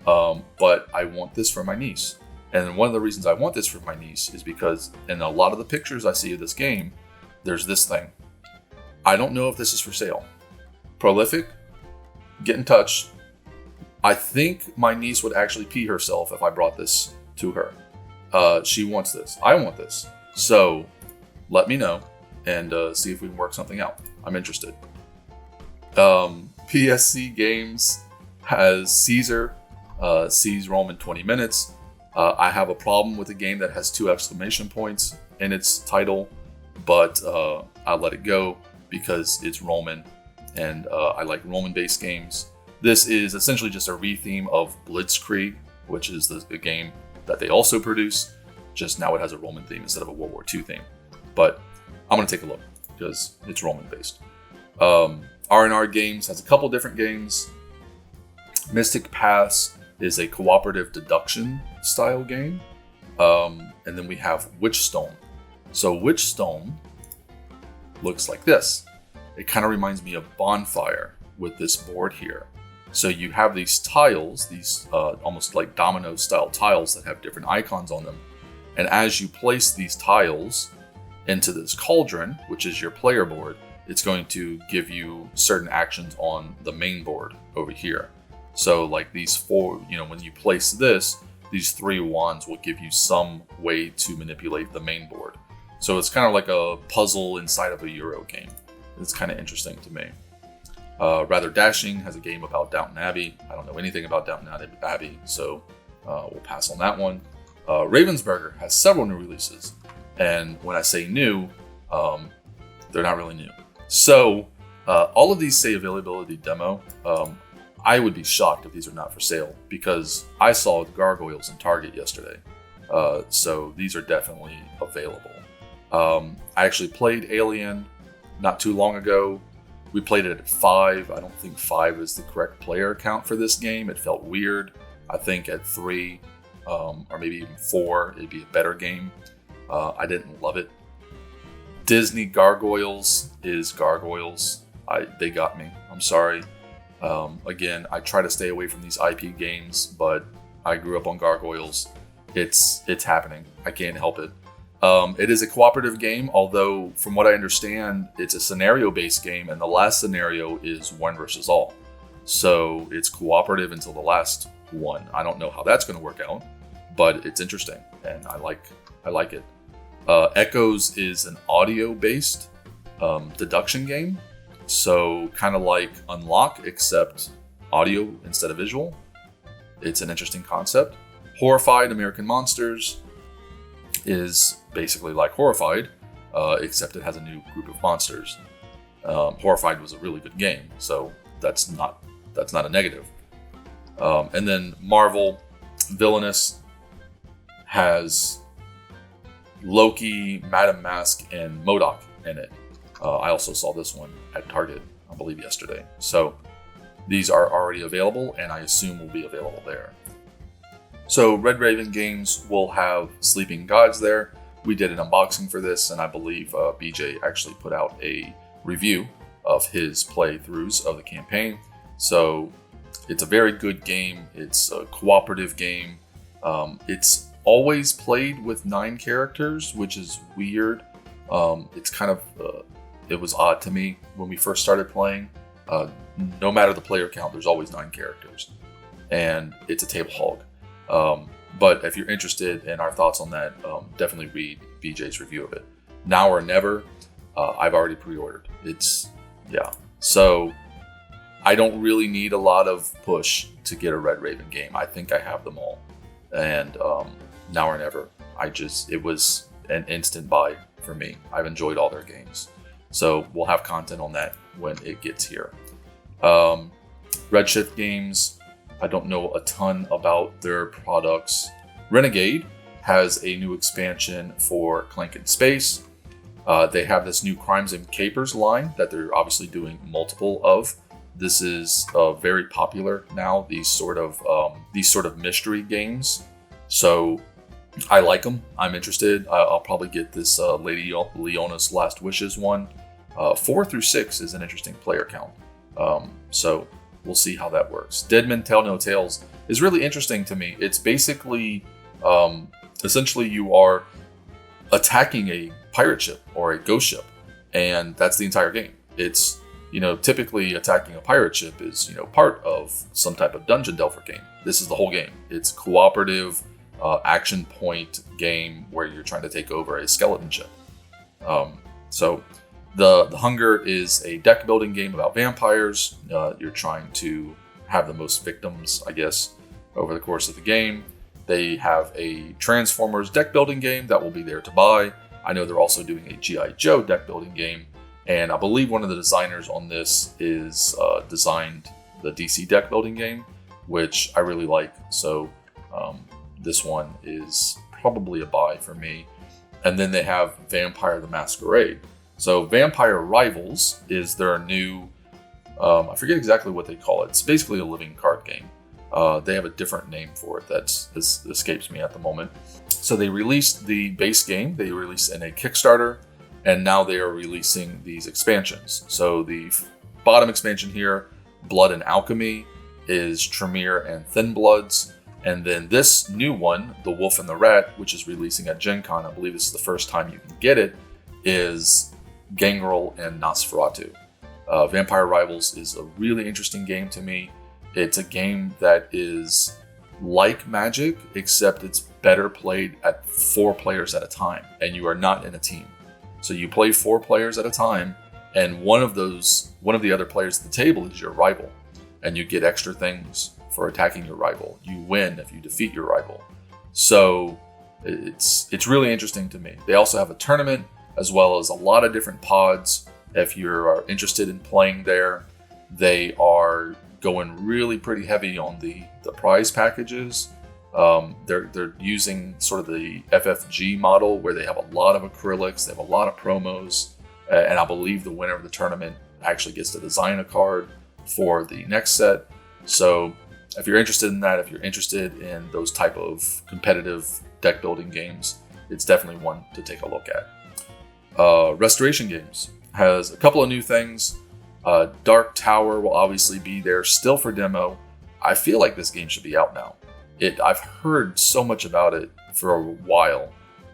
But I want this for my niece. And one of the reasons I want this for my niece is because in a lot of the pictures I see of this game, there's this thing. I don't know if this is for sale. Prolific, get in touch. I think my niece would actually pee herself if I brought this to her. She wants this. I want this. So let me know and see if we can work something out. I'm interested. PSC Games has Caesar, seize Rome in 20 minutes. I have a problem with a game that has 2 exclamation points in its title, but I let it go because it's Roman, and I like Roman-based games. This is essentially just a retheme of Blitzkrieg, which is the game that they also produce, just now it has a Roman theme instead of a World War II theme. But I'm going to take a look because it's Roman-based. R&R Games has a couple different games. Mystic Pass is a cooperative deduction style game. And then we have Witchstone. So Witchstone looks like this. It kind of reminds me of Bonfire with this board here. So you have these tiles, these almost like domino style tiles that have different icons on them. And as you place these tiles into this cauldron, which is your player board, it's going to give you certain actions on the main board over here. So like these 4, when you place this, these 3 wands will give you some way to manipulate the main board. So it's kind of like a puzzle inside of a Euro game. It's kind of interesting to me. Rather Dashing has a game about Downton Abbey. I don't know anything about Downton Abbey, so we'll pass on that one. Ravensburger has several new releases. And when I say new, they're not really new. So all of these say availability demo. I would be shocked if these are not for sale because I saw the gargoyles in Target yesterday. So these are definitely available. I actually played Alien not too long ago. We played it at 5. I don't think 5 is the correct player count for this game. It felt weird. I think at 3 or maybe even 4, it'd be a better game. I didn't love it. Disney Gargoyles is Gargoyles. They got me. I'm sorry. Again, I try to stay away from these APE games, but I grew up on Gargoyles. It's happening. I can't help it. It is a cooperative game, although from what I understand, it's a scenario-based game, and the last scenario is 1 versus all. So it's cooperative until the last one. I don't know how that's going to work out, but it's interesting, and I like it. Echoes is an audio-based deduction game, so kind of like Unlock, except audio instead of visual. It's an interesting concept. Horrified American Monsters is basically like Horrified, except it has a new group of monsters. Horrified was a really good game, so that's not a negative. And then Marvel Villainous has Loki, Madame Mask, and MODOK in it. I also saw this one at Target, I believe yesterday. So these are already available, and I assume will be available there. So Red Raven Games will have Sleeping Gods there. We did an unboxing for this, and I believe BJ actually put out a review of his playthroughs of the campaign. So it's a very good game. It's a cooperative game. It's always played with 9 characters, which is weird. It's kind of, it was odd to me when we first started playing. No matter the player count, there's always 9 characters. And it's a table hog. But if you're interested in our thoughts on that, definitely read BJ's review of it. Now or Never, I've already pre-ordered. So I don't really need a lot of push to get a Red Raven game. I think I have them all. And Now or Never, it was an instant buy for me. I've enjoyed all their games. So we'll have content on that when it gets here. Redshift Games, I don't know a ton about their products. Renegade has a new expansion for Clank in Space. They have this new Crimes and Capers line that they're obviously doing multiple of. This is very popular now, these sort of mystery games. So I like them. I'm interested. I'll probably get this Lady Leona's Last Wishes one. 4 through 6 is an interesting player count. So we'll see how that works. Dead Men Tell No Tales is really interesting to me. It's basically, essentially you are attacking a pirate ship or a ghost ship, and that's the entire game. It's, typically attacking a pirate ship is, part of some type of dungeon delver game. This is the whole game. It's cooperative, action point game where you're trying to take over a skeleton ship. So the Hunger is a deck building game about vampires. You're trying to have the most victims, I guess, over the course of the game. They have a Transformers deck building game that will be there to buy. I know they're also doing a G.I. Joe deck building game, and I believe one of the designers on this is designed the DC deck building game, which I really like. So this one is probably a buy for me. And then they have Vampire the Masquerade. So Vampire Rivals is their new, I forget exactly what they call it. It's basically a living card game. They have a different name for it that escapes me at the moment. So they released the base game, they released in a Kickstarter, and now they are releasing these expansions. So the bottom expansion here, Blood and Alchemy, is Tremere and Thin Bloods. And then this new one, The Wolf and the Rat, which is releasing at Gen Con, I believe this is the first time you can get it, is Gangrel and Nosferatu. Vampire Rivals is a really interesting game to me. It's a game that is like Magic, except it's better played at 4 players at a time, and you are not in a team. So you play 4 players at a time, and one of the other players at the table is your rival, and you get extra things for attacking your rival. You win if you defeat your rival. So it's really interesting to me. They also have a tournament, as well as a lot of different pods. If you are interested in playing there, they are going really pretty heavy on the prize packages. They're using sort of the FFG model, where they have a lot of acrylics, they have a lot of promos, and I believe the winner of the tournament actually gets to design a card for the next set. So if you're interested in that, if you're interested in those type of competitive deck building games, it's definitely one to take a look at. Restoration Games has a couple of new things. Dark Tower will obviously be there still for demo. I feel like this game should be out now. I've heard so much about it for a while,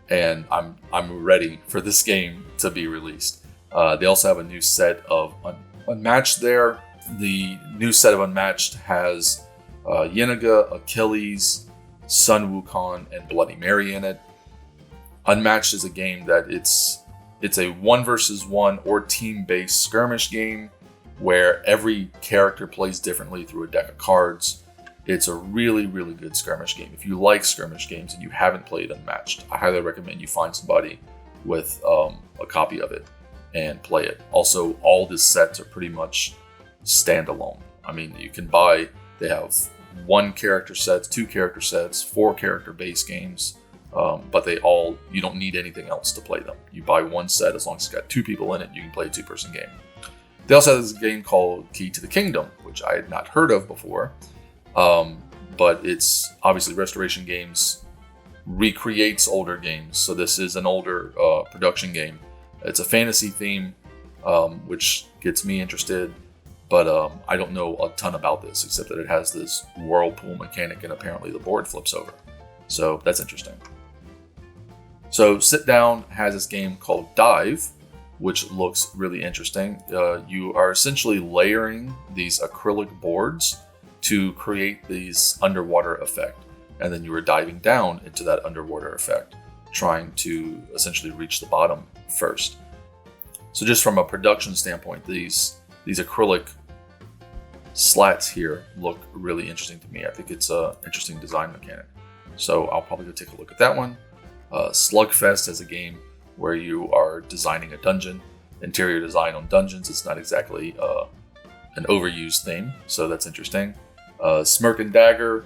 and I'm ready for this game to be released. They also have a new set of Unmatched there. The new set of Unmatched has Yenaga, Achilles, Sun Wukong, and Bloody Mary in it. Unmatched is a game that it's a 1 versus 1 or team-based skirmish game where every character plays differently through a deck of cards. It's a really, really good skirmish game. If you like skirmish games and you haven't played Unmatched, I highly recommend you find somebody with a copy of it and play it. Also, all the sets are pretty much standalone. I mean, you can buy, they have 1 character sets, 2 character sets, 4 character base games, but you don't need anything else to play them. You buy 1 set, as long as it's got 2 people in it, you can play a 2-person game. They also have this game called Key to the Kingdom, which I had not heard of before, but it's obviously Restoration Games recreates older games, so this is an older production game. It's a fantasy theme, which gets me interested. But I don't know a ton about this, except that it has this whirlpool mechanic and apparently the board flips over. So that's interesting. So Sit Down has this game called Dive, which looks really interesting. You are essentially layering these acrylic boards to create these underwater effect. And then you are diving down into that underwater effect, trying to essentially reach the bottom first. So just from a production standpoint, these acrylic slats here look really interesting to me. I think it's an interesting design mechanic. So I'll probably go take a look at that one. Slugfest is a game where you are designing a dungeon. Interior design on dungeons. It's not exactly an overused theme, so that's interesting. Smirk and Dagger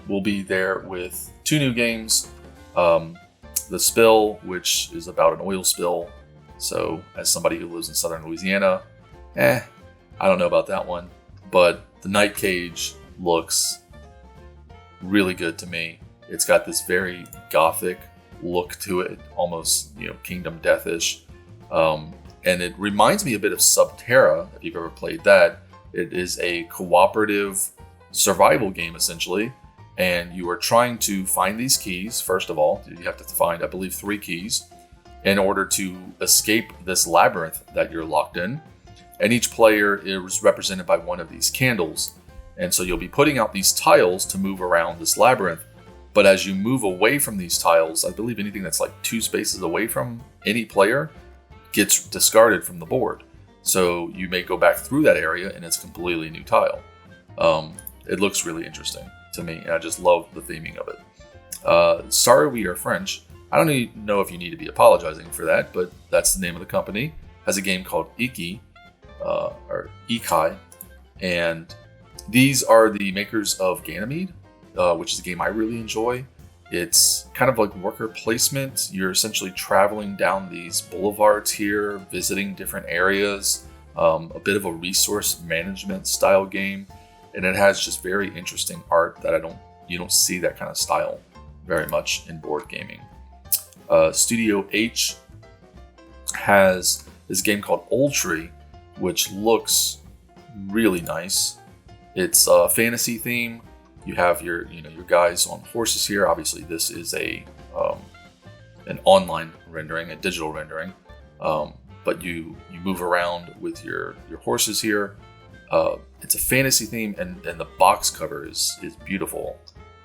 will be there with 2 new games. The Spill, which is about an oil spill. So as somebody who lives in southern Louisiana, I don't know about that one. But the Night Cage looks really good to me. It's got this very gothic look to it, almost Kingdom Death-ish. And it reminds me a bit of Subterra, if you've ever played that. It is a cooperative survival game, essentially. And you are trying to find these keys, first of all. You have to find, I believe, 3 keys in order to escape this labyrinth that you're locked in. And each player is represented by one of these candles. And so you'll be putting out these tiles to move around this labyrinth. But as you move away from these tiles, I believe anything that's like 2 spaces away from any player gets discarded from the board. So you may go back through that area and it's a completely new tile. It looks really interesting to me, and I just love the theming of it. Sorry We Are French. I don't even know if you need to be apologizing for that, but that's the name of the company. Has a game called Iki, or Ikai, and these are the makers of Ganymede, which is a game I really enjoy. It's kind of like worker placement. You're essentially traveling down these boulevards here, visiting different areas, a bit of a resource management style game, and it has just very interesting art that you don't see that kind of style very much in board gaming. Studio H has this game called Old Tree, which looks really nice. It's a fantasy theme. You have your guys on horses here. Obviously, this is an online rendering, a digital rendering, but you move around with your horses here. It's a fantasy theme, and the box cover is beautiful,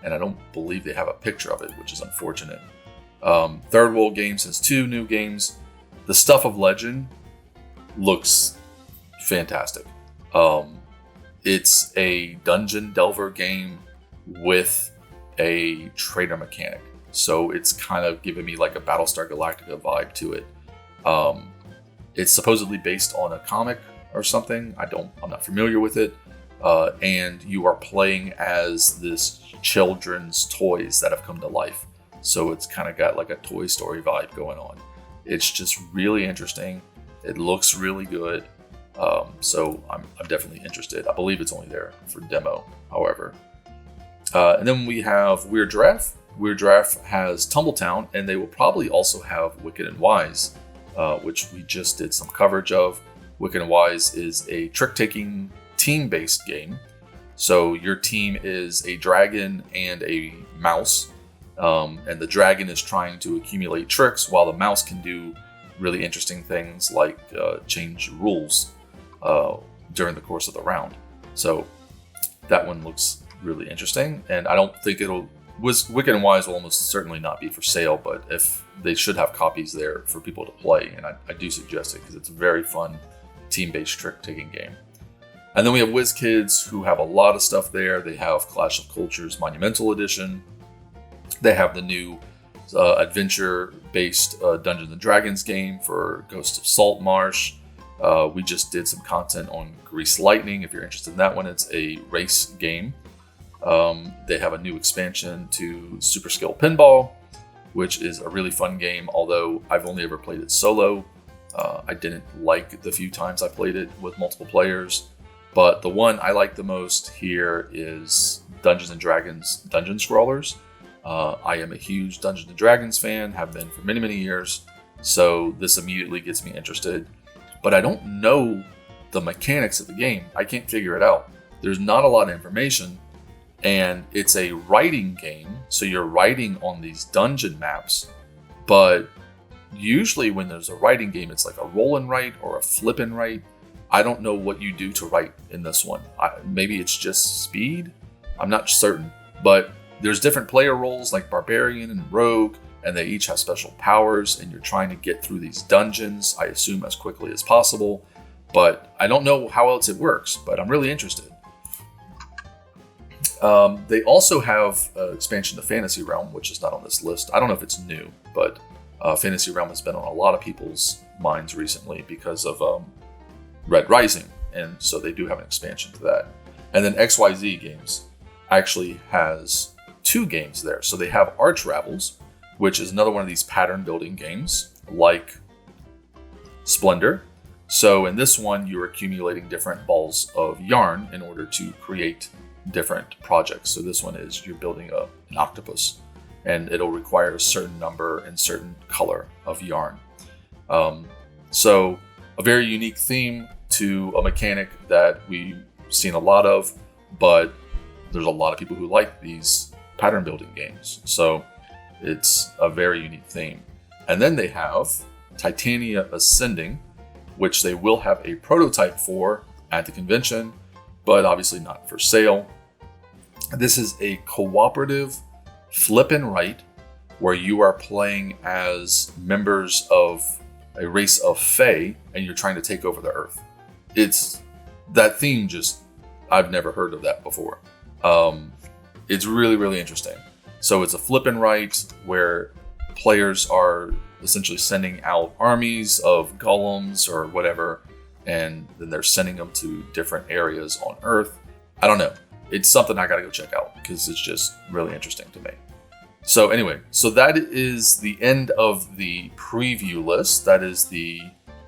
and I don't believe they have a picture of it, which is unfortunate. Third World Games has 2 new games. The Stuff of Legend looks fantastic. It's a dungeon delver game with a trader mechanic. So it's kind of giving me like a Battlestar Galactica vibe to it. It's supposedly based on a comic or something. I'm not familiar with it. And you are playing as this children's toys that have come to life. So it's kind of got like a Toy Story vibe going on. It's just really interesting. It looks really good. So I'm definitely interested. I believe it's only there for demo, however. And then we have Weird Giraffe. Weird Giraffe has Tumbletown, and they will probably also have Wicked and Wise, which we just did some coverage of. Wicked and Wise is a trick-taking team-based game. So your team is a dragon and a mouse. And the dragon is trying to accumulate tricks, while the mouse can do really interesting things like change rules during the course of the round. So that one looks really interesting, and I don't think Wicked and Wise will almost certainly not be for sale, but if they should have copies there for people to play, and I do suggest it because it's a very fun team-based trick-taking game. And then we have WizKids, who have a lot of stuff there. They have Clash of Cultures Monumental Edition. They have the new adventure-based Dungeons and Dragons game for Ghost of Saltmarsh. We just did some content on Grease Lightning. If you're interested in that one, it's a race game. They have a new expansion to Super Skill Pinball, which is a really fun game, although I've only ever played it solo. I didn't like the few times I played it with multiple players, but the one I like the most here is Dungeons and Dragons Dungeon Scrawlers. I am a huge Dungeons and Dragons fan, have been for many, many years, so this immediately gets me interested. But I don't know the mechanics of the game. I can't figure it out. There's not a lot of information, and it's a writing game, so you're writing on these dungeon maps, but usually when there's a writing game, it's like a roll and write or a flip and write. I don't know what you do to write in this one. Maybe it's just speed? I'm not certain, but there's different player roles like Barbarian and Rogue, and they each have special powers, and you're trying to get through these dungeons, I assume as quickly as possible, but I don't know how else it works, but I'm really interested. They also have an expansion to Fantasy Realm, which is not on this list. I don't know if it's new, but Fantasy Realm has been on a lot of people's minds recently because of Red Rising, and so they do have an expansion to that. And then XYZ Games actually has 2 games there. So they have Arch Ravels, which is another one of these pattern building games like Splendor. So in this one, you're accumulating different balls of yarn in order to create different projects. So this one is you're building an octopus, and it'll require a certain number and certain color of yarn. So a very unique theme to a mechanic that we've seen a lot of, but there's a lot of people who like these pattern building games. So it's a very unique theme. And then they have Titania Ascending, which they will have a prototype for at the convention, but obviously not for sale. This is a cooperative flip and write where you are playing as members of a race of Fae and you're trying to take over the Earth. It's that theme just I've never heard of that before. It's really, really interesting. So it's a flip and write where players are essentially sending out armies of golems or whatever, and then they're sending them to different areas on Earth. I don't know. It's something I gotta go check out because it's just really interesting to me. So anyway, so that is the end of the preview list. That is the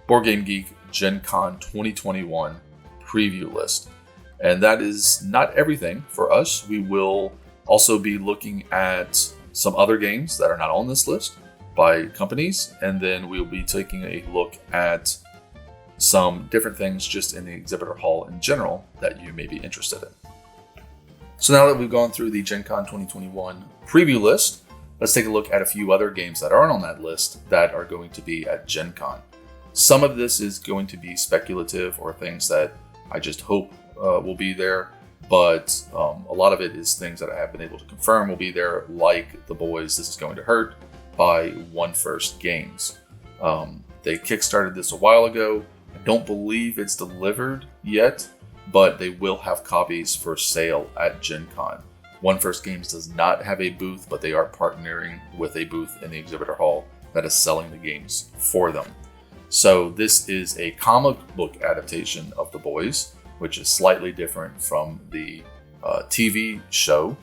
BoardGameGeek Gencon 2021 preview list. And that is not everything for us. We will also be looking at some other games that are not on this list by companies, and then we'll be taking a look at some different things just in the exhibitor hall in general that you may be interested in. So now that we've gone through the Gen Con 2021 preview list, let's take a look at a few other games that aren't on that list that are going to be at Gen Con. Some of this is going to be speculative or things that I just hope will be there, but a lot of it is things that I have been able to confirm will be there, like The Boys This Is Going to Hurt by One First Games. They kickstarted this a while ago. I don't believe it's delivered yet, but they will have copies for sale at Gen Con. One First Games does not have a booth, but they are partnering with a booth in the exhibitor hall that is selling the games for them. So this is a comic book adaptation of The Boys, which is slightly different from the TV show,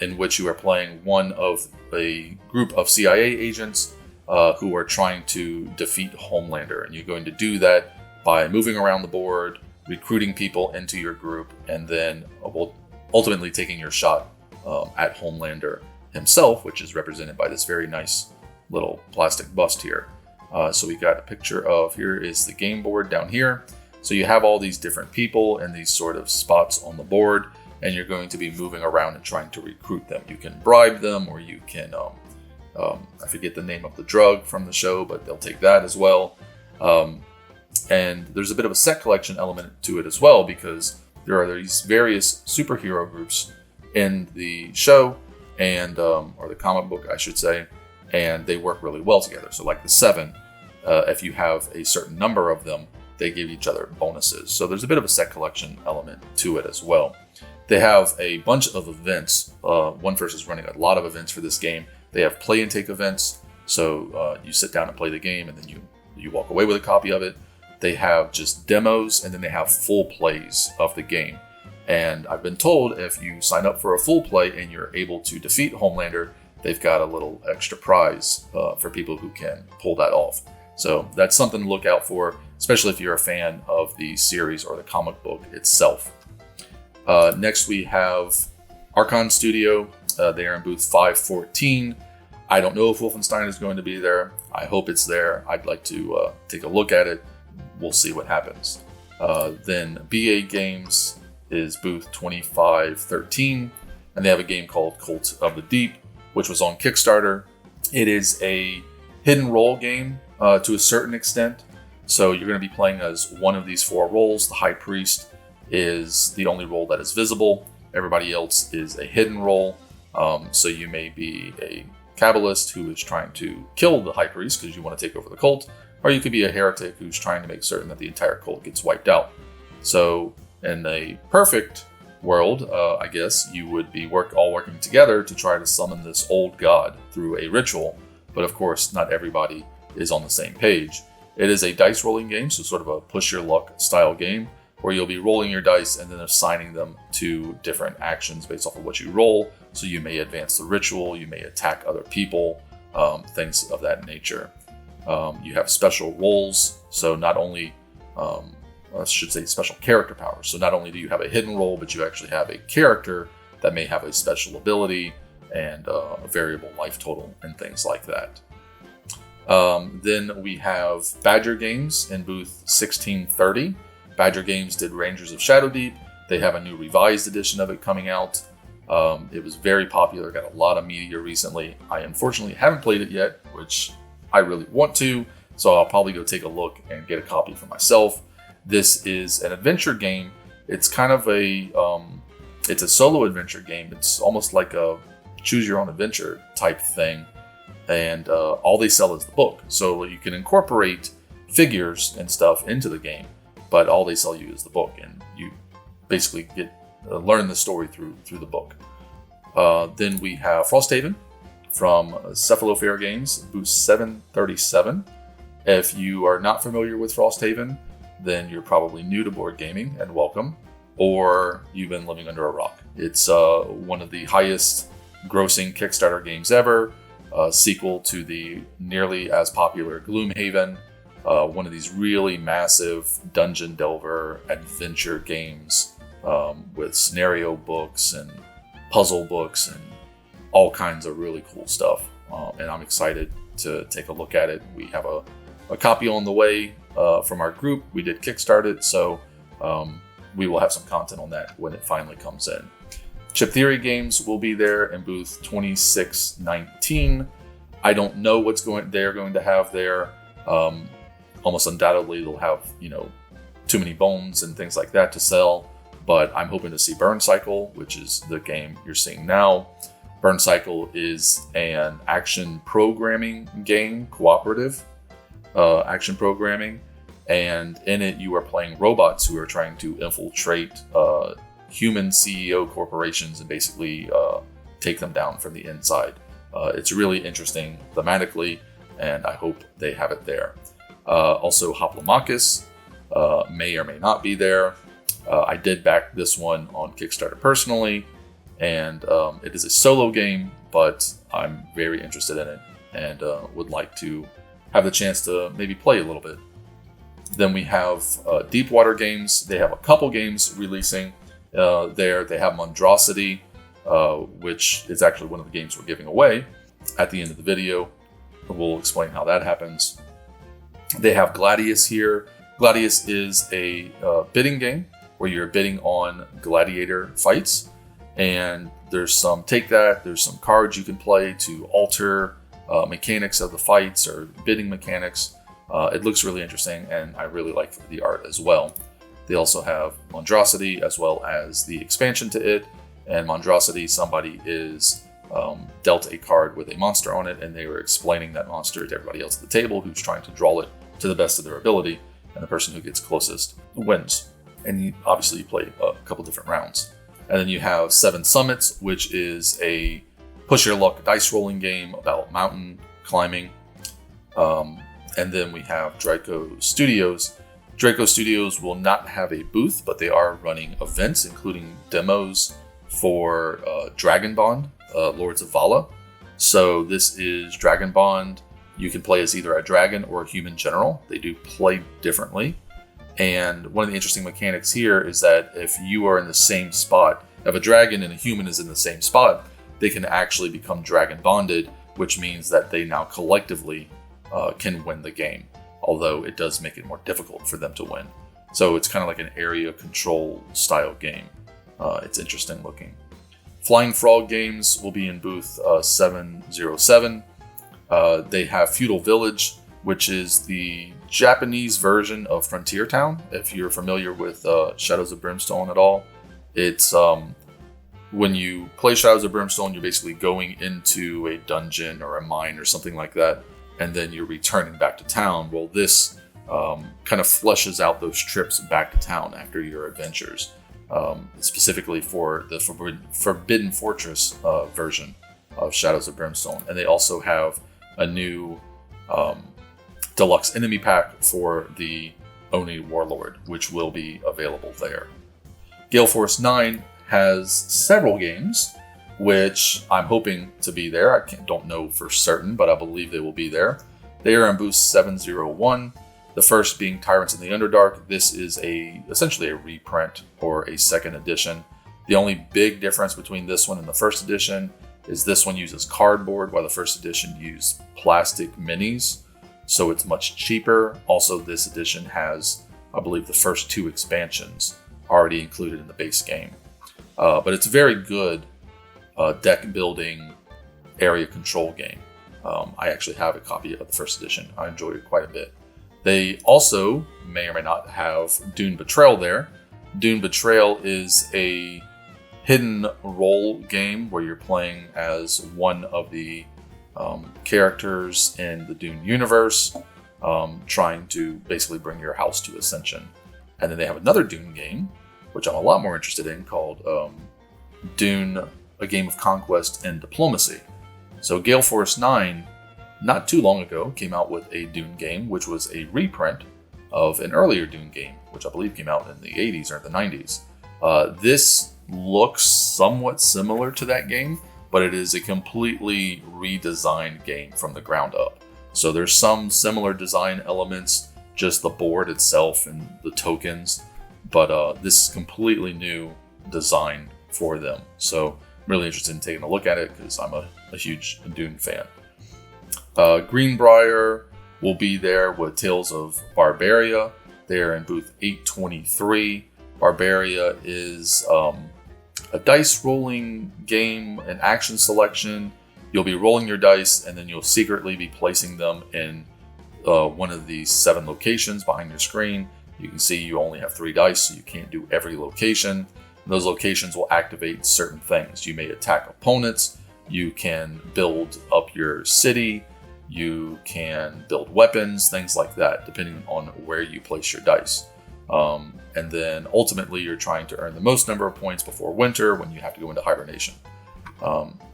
in which you are playing one of a group of CIA agents who are trying to defeat Homelander. And you're going to do that by moving around the board, recruiting people into your group, and then ultimately taking your shot at Homelander himself, which is represented by this very nice little plastic bust here. So we got a picture of, here is the game board down here. So you have all these different people in these sort of spots on the board, and you're going to be moving around and trying to recruit them. You can bribe them, or you can, I forget the name of the drug from the show, but they'll take that as well. And there's a bit of a set collection element to it as well, because there are these various superhero groups in the show, and or the comic book, I should say, and they work really well together. So like the Seven, if you have a certain number of them, they give each other bonuses. So there's a bit of a set collection element to it as well. They have a bunch of events. One First is running a lot of events for this game. They have play and take events. So you sit down and play the game, and then you walk away with a copy of it. They have just demos, and then they have full plays of the game. And I've been told if you sign up for a full play and you're able to defeat Homelander, they've got a little extra prize for people who can pull that off. So that's something to look out for, especially if you're a fan of the series or the comic book itself. Next we have Arcane Studio. They are in booth 514. I don't know if Wolfenstein is going to be there. I hope it's there. I'd like to take a look at it. We'll see what happens. Then BA Games is booth 2513, and they have a game called Cult of the Deep, which was on Kickstarter. It is a hidden role game to a certain extent. So you're going to be playing as one of these four roles. The High Priest is the only role that is visible. Everybody else is a hidden role. So you may be a Kabbalist who is trying to kill the High Priest because you want to take over the cult, or you could be a heretic who's trying to make certain that the entire cult gets wiped out. So in a perfect world, I guess, you would be all working together to try to summon this old god through a ritual. But of course, not everybody is on the same page. It is a dice rolling game, so sort of a push your luck style game, where you'll be rolling your dice and then assigning them to different actions based off of what you roll. So you may advance the ritual, you may attack other people, things of that nature. You have special roles, so not only, I should say special character powers. So not only do you have a hidden role, but you actually have a character that may have a special ability and a variable life total and things like that. Then we have Bezier Games in booth 1630. Bezier Games did Rangers of Shadowdeep. They have a new revised edition of it coming out. It was very popular, got a lot of media recently. I unfortunately haven't played it yet, which I really want to, so I'll probably go take a look and get a copy for myself. This is an adventure game. It's kind of it's a solo adventure game. It's almost like a choose your own adventure type thing. And all they sell is the book. So you can incorporate figures and stuff into the game, but all they sell you is the book. And you basically learn the story through the book. Then we have Frosthaven from Cephalofair Games, booth 737. If you are not familiar with Frosthaven, then you're probably new to board gaming, and welcome, or you've been living under a rock. It's one of the highest grossing Kickstarter games ever, sequel to the nearly as popular Gloomhaven, one of these really massive dungeon delver adventure games with scenario books and puzzle books and all kinds of really cool stuff. And I'm excited to take a look at it. We have a copy on the way from our group. We did Kickstart it, so we will have some content on that when it finally comes in. Chip Theory Games will be there in booth 2619. I don't know what's they're going to have there. Almost undoubtedly they'll have, Too Many Bones and things like that to sell, but I'm hoping to see Burn Cycle, which is the game you're seeing now. Burn Cycle is an action programming game, cooperative action programming, and in it you are playing robots who are trying to infiltrate human CEO corporations and basically take them down from the inside. It's really interesting thematically, and I hope they have it there. Also, Hoplomachus may or may not be there. I did back this one on Kickstarter personally, and it is a solo game, but I'm very interested in it and would like to have the chance to maybe play a little bit. Then we have Deepwater Games. They have a couple games releasing there. They have Monstrosity, which is actually one of the games we're giving away at the end of the video. We'll explain how that happens. They have Gladius here. Gladius is a bidding game where you're bidding on gladiator fights, and there's some cards you can play to alter mechanics of the fights or bidding mechanics. It looks really interesting, and I really like the art as well. They also have Monstrosity as well as the expansion to it. And Monstrosity, somebody is dealt a card with a monster on it, and they were explaining that monster to everybody else at the table who's trying to draw it to the best of their ability, and the person who gets closest wins. And you play a couple different rounds. And then you have Seven Summits, which is a push your luck dice rolling game about mountain climbing. And then we have Draco Studios. Draco Studios will not have a booth, but they are running events, including demos for Dragon Bond, Lords of Vala. So this is Dragon Bond. You can play as either a dragon or a human general. They do play differently. And one of the interesting mechanics here is that if you are in the same spot, if a dragon and a human is in the same spot, they can actually become dragon bonded, which means that they now collectively can win the game, although it does make it more difficult for them to win. So it's kind of like an area control style game. It's interesting looking. Flying Frog Games will be in booth 707. They have Feudal Village, which is the Japanese version of Frontier Town. If you're familiar with Shadows of Brimstone at all, it's when you play Shadows of Brimstone, you're basically going into a dungeon or a mine or something like that, and then you're returning back to town. Well, this kind of fleshes out those trips back to town after your adventures, specifically for the Forbidden Fortress version of Shadows of Brimstone. And they also have a new deluxe enemy pack for the Oni Warlord, which will be available there. Gale Force 9 has several games, which I'm hoping to be there. I don't know for certain, but I believe they will be there. They are in booth 701. The first being Tyrants in the Underdark. This is essentially a reprint or a second edition. The only big difference between this one and the first edition is this one uses cardboard, while the first edition used plastic minis, so it's much cheaper. Also, this edition has, I believe, the first 2 expansions already included in the base game. But it's a very good deck building area control game. I actually have a copy of the first edition. I enjoyed it quite a bit. They also may or may not have Dune Betrayal there. Dune Betrayal is a hidden role game where you're playing as one of the characters in the Dune universe, trying to basically bring your house to ascension. And then they have another Dune game which I'm a lot more interested in, called Dune, A Game of Conquest and Diplomacy. So Gale Force 9, not too long ago, came out with a Dune game, which was a reprint of an earlier Dune game, which I believe came out in the 80s or the 90s. This looks somewhat similar to that game, but it is a completely redesigned game from the ground up. So there's some similar design elements, just the board itself and the tokens, but this is completely new design for them. So I'm really interested in taking a look at it because I'm a huge Dune fan. Greenbrier will be there with Tales of Barbaria. They're in booth 823. Barbaria is a dice rolling game, an action selection. You'll be rolling your dice and then you'll secretly be placing them in one of these 7 locations behind your screen. You can see you only have 3 dice, so you can't do every location. Those locations will activate certain things. You may attack opponents, you can build up your city, you can build weapons, things like that, depending on where you place your dice. And then ultimately you're trying to earn the most number of points before winter when you have to go into hibernation.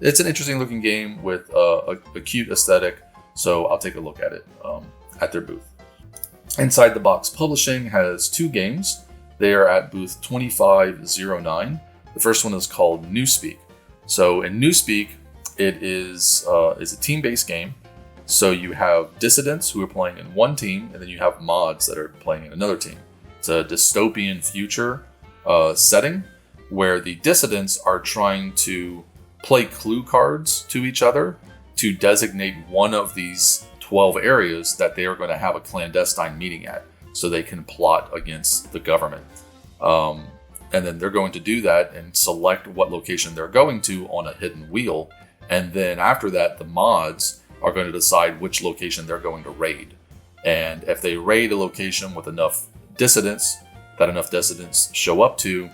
It's an interesting looking game with a cute aesthetic, so I'll take a look at it at their booth. Inside the Box Publishing has 2 games. They are at booth 2509. The first one is called Newspeak. So in Newspeak, it is a team-based game. So you have dissidents who are playing in one team, and then you have mods that are playing in another team. It's a dystopian future setting where the dissidents are trying to play clue cards to each other to designate one of these 12 areas that they are going to have a clandestine meeting at, so they can plot against the government. And then they're going to do that and select what location they're going to on a hidden wheel. And then after that, the mods are going to decide which location they're going to raid. And if they raid a location with enough dissidents, that enough dissidents show up to,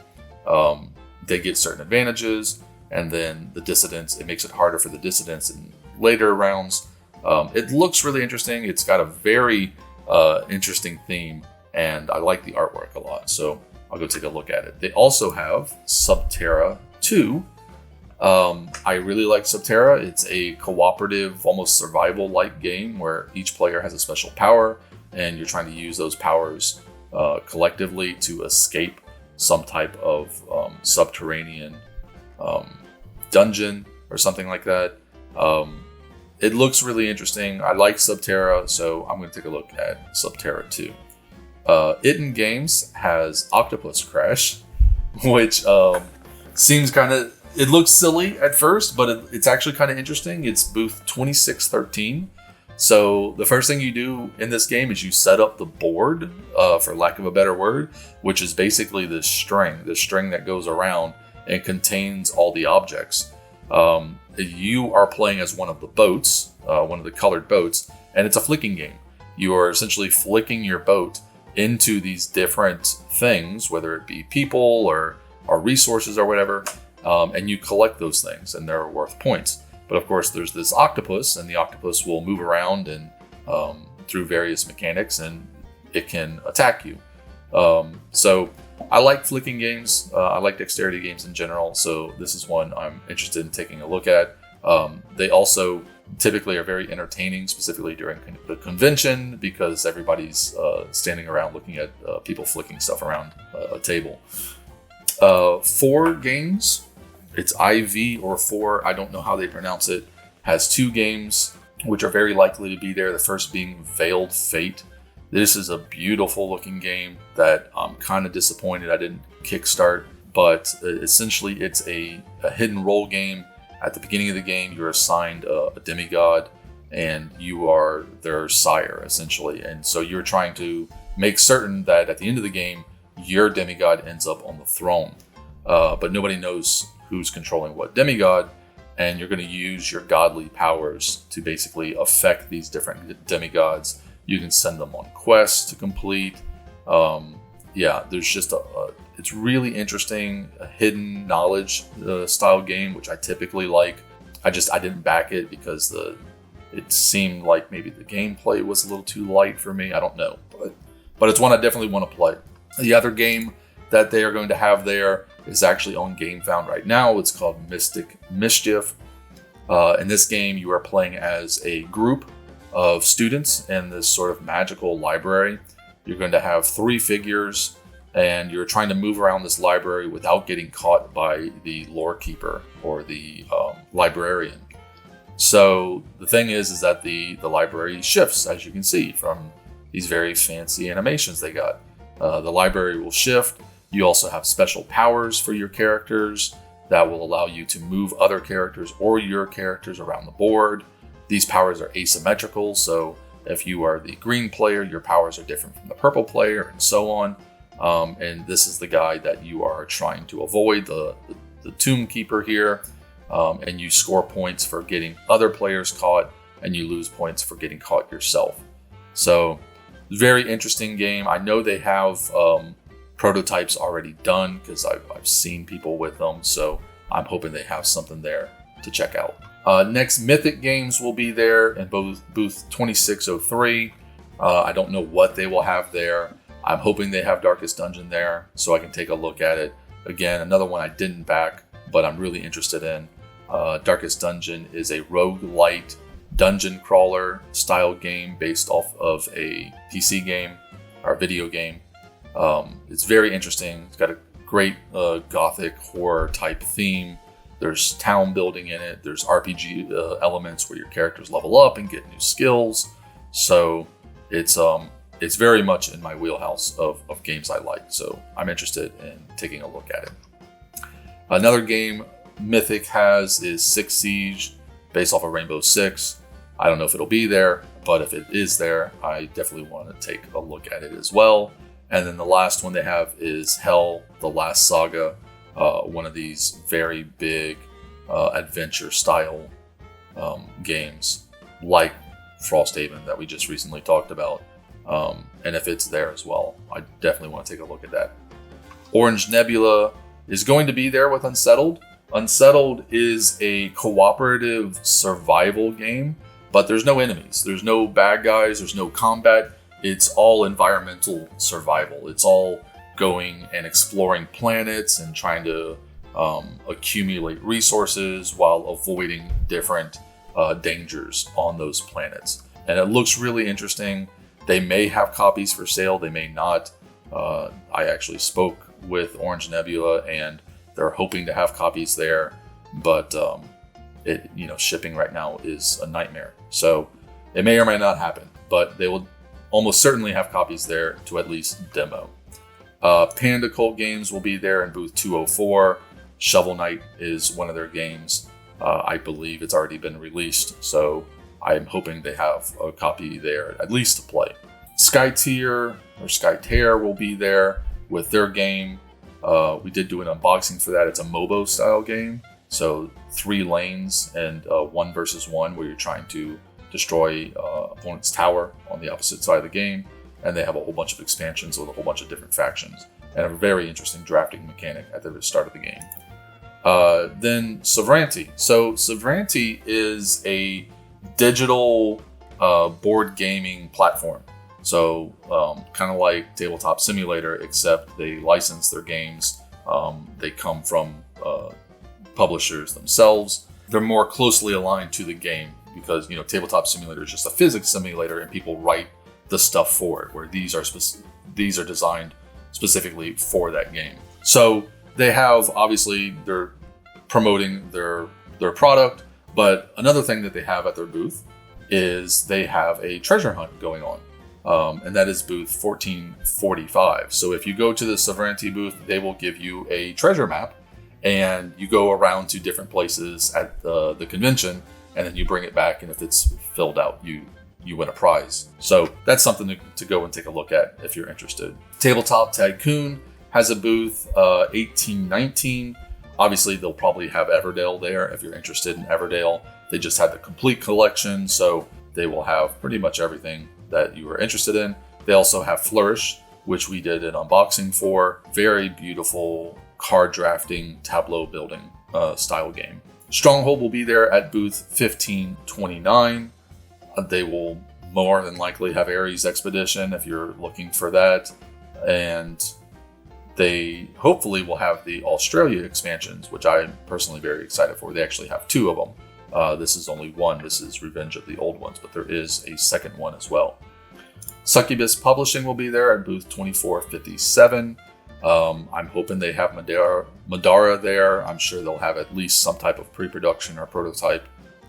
they get certain advantages. And then the dissidents, it makes it harder for the dissidents in later rounds. It looks really interesting. It's got a very interesting theme, and I like the artwork a lot. So I'll go take a look at it. They also have Subterra 2. I really like Subterra. It's a cooperative, almost survival-like game where each player has a special power, and you're trying to use those powers collectively to escape some type of subterranean dungeon or something like that. It looks really interesting. I like Subterra, so I'm going to take a look at Subterra 2. Itten Games has Octopus Crash, which seems kind of... It looks silly at first, but it's actually kind of interesting. It's booth 2613. So the first thing you do in this game is you set up the board, for lack of a better word, which is basically this string that goes around and contains all the objects. You are playing as one of the boats, one of the colored boats, and it's a flicking game. You are essentially flicking your boat into these different things, whether it be people or resources or whatever, and you collect those things, and they're worth points. But of course, there's this octopus, and the octopus will move around and through various mechanics, and it can attack you. So I like flicking games. I like dexterity games in general, so this is one I'm interested in taking a look at. They also typically are very entertaining, specifically during the convention, because everybody's standing around looking at people flicking stuff around a table. 4 Games, it's IV or 4, I don't know how they pronounce it, has 2 games which are very likely to be there. The first being Veiled Fate. This is a beautiful looking game that I'm kind of disappointed I didn't kickstart, but essentially it's a hidden role game. At the beginning of the game, you're assigned a demigod, and you are their sire, essentially. And so you're trying to make certain that at the end of the game, your demigod ends up on the throne. But nobody knows who's controlling what demigod, and you're going to use your godly powers to basically affect these different demigods. You can send them on quests to complete. There's just it's really interesting, a hidden knowledge style game, which I typically like. I didn't back it because it seemed like maybe the gameplay was a little too light for me. I don't know, but it's one I definitely want to play. The other game that they are going to have there is actually on GameFound right now. It's called Mystic Mischief. In this game, you are playing as a group of students in this sort of magical library. You're going to have 3 figures, and you're trying to move around this library without getting caught by the lore keeper or the librarian. So the thing is that the library shifts, as you can see from these very fancy animations they got. The library will shift. You also have special powers for your characters that will allow you to move other characters or your characters around the board. These powers are asymmetrical, so if you are the green player, your powers are different from the purple player, and so on. And this is the guy that you are trying to avoid, the Tomb Keeper here. And you score points for getting other players caught, and you lose points for getting caught yourself. So, very interesting game. I know they have prototypes already done because I've seen people with them, so I'm hoping they have something there to check out. Next, Mythic Games will be there in booth 2603. I don't know what they will have there. I'm hoping they have Darkest Dungeon there so I can take a look at it. Again, another one I didn't back, but I'm really interested in. Darkest Dungeon is a roguelite dungeon crawler style game based off of a PC game or video game. It's very interesting. It's got a great gothic horror type theme. There's town building in it. There's RPG elements where your characters level up and get new skills. So it's very much in my wheelhouse of games I like. So I'm interested in taking a look at it. Another game Mythic has is Six Siege, based off of Rainbow Six. I don't know if it'll be there, but if it is there, I definitely want to take a look at it as well. And then the last one they have is Hell, The Last Saga, one of these very big adventure style games like Frosthaven that we just recently talked about. And if it's there as well, I definitely want to take a look at that. Orange Nebula is going to be there with Unsettled. Unsettled is a cooperative survival game, but there's no enemies. There's no bad guys. There's no combat. It's all environmental survival. It's all going and exploring planets and trying to accumulate resources while avoiding different dangers on those planets. And it looks really interesting. They may have copies for sale. They may not. I actually spoke with Orange Nebula, and they're hoping to have copies there, but shipping right now is a nightmare. So it may or may not happen, but they will almost certainly have copies there to at least demo. Panda Cult Games will be there in booth 204. Shovel Knight is one of their games. I believe it's already been released, so I'm hoping they have a copy there at least to play. Skytear will be there with their game. We did do an unboxing for that. It's a MOBO style game. So 3 lanes and 1 versus 1 where you're trying to destroy opponent's tower on the opposite side of the game. And they have a whole bunch of expansions with a whole bunch of different factions. And a very interesting drafting mechanic at the start of the game. Then Sovereignty. So Sovereignty is a digital board gaming platform. So kind of like Tabletop Simulator, except they license their games. They come from publishers themselves. They're more closely aligned to the game because Tabletop Simulator is just a physics simulator, and people write the stuff for it. Where these are designed specifically for that game. So they have, obviously they're promoting their product, but another thing that they have at their booth is they have a treasure hunt going on. And that is booth 1445. So if you go to the Sovereignty booth, they will give you a treasure map, and you go around to different places at the convention, and then you bring it back, and if it's filled out, you win a prize. So that's something to go and take a look at if you're interested. Tabletop Tycoon has a booth 1819. Obviously, they'll probably have Everdale there if you're interested in Everdale. They just had the complete collection, so they will have pretty much everything that you are interested in. They also have Flourish, which we did an unboxing for. Very beautiful card drafting, tableau building style game. Stronghold will be there at booth 1529. They will more than likely have Ares Expedition if you're looking for that. And they hopefully will have the Australia expansions, which I'm personally very excited for. They actually have 2 of them. This is only one. This is Revenge of the Old Ones, but there is a second one as well. Succubus Publishing will be there at booth 2457. I'm hoping they have Madara there. I'm sure they'll have at least some type of pre-production or prototype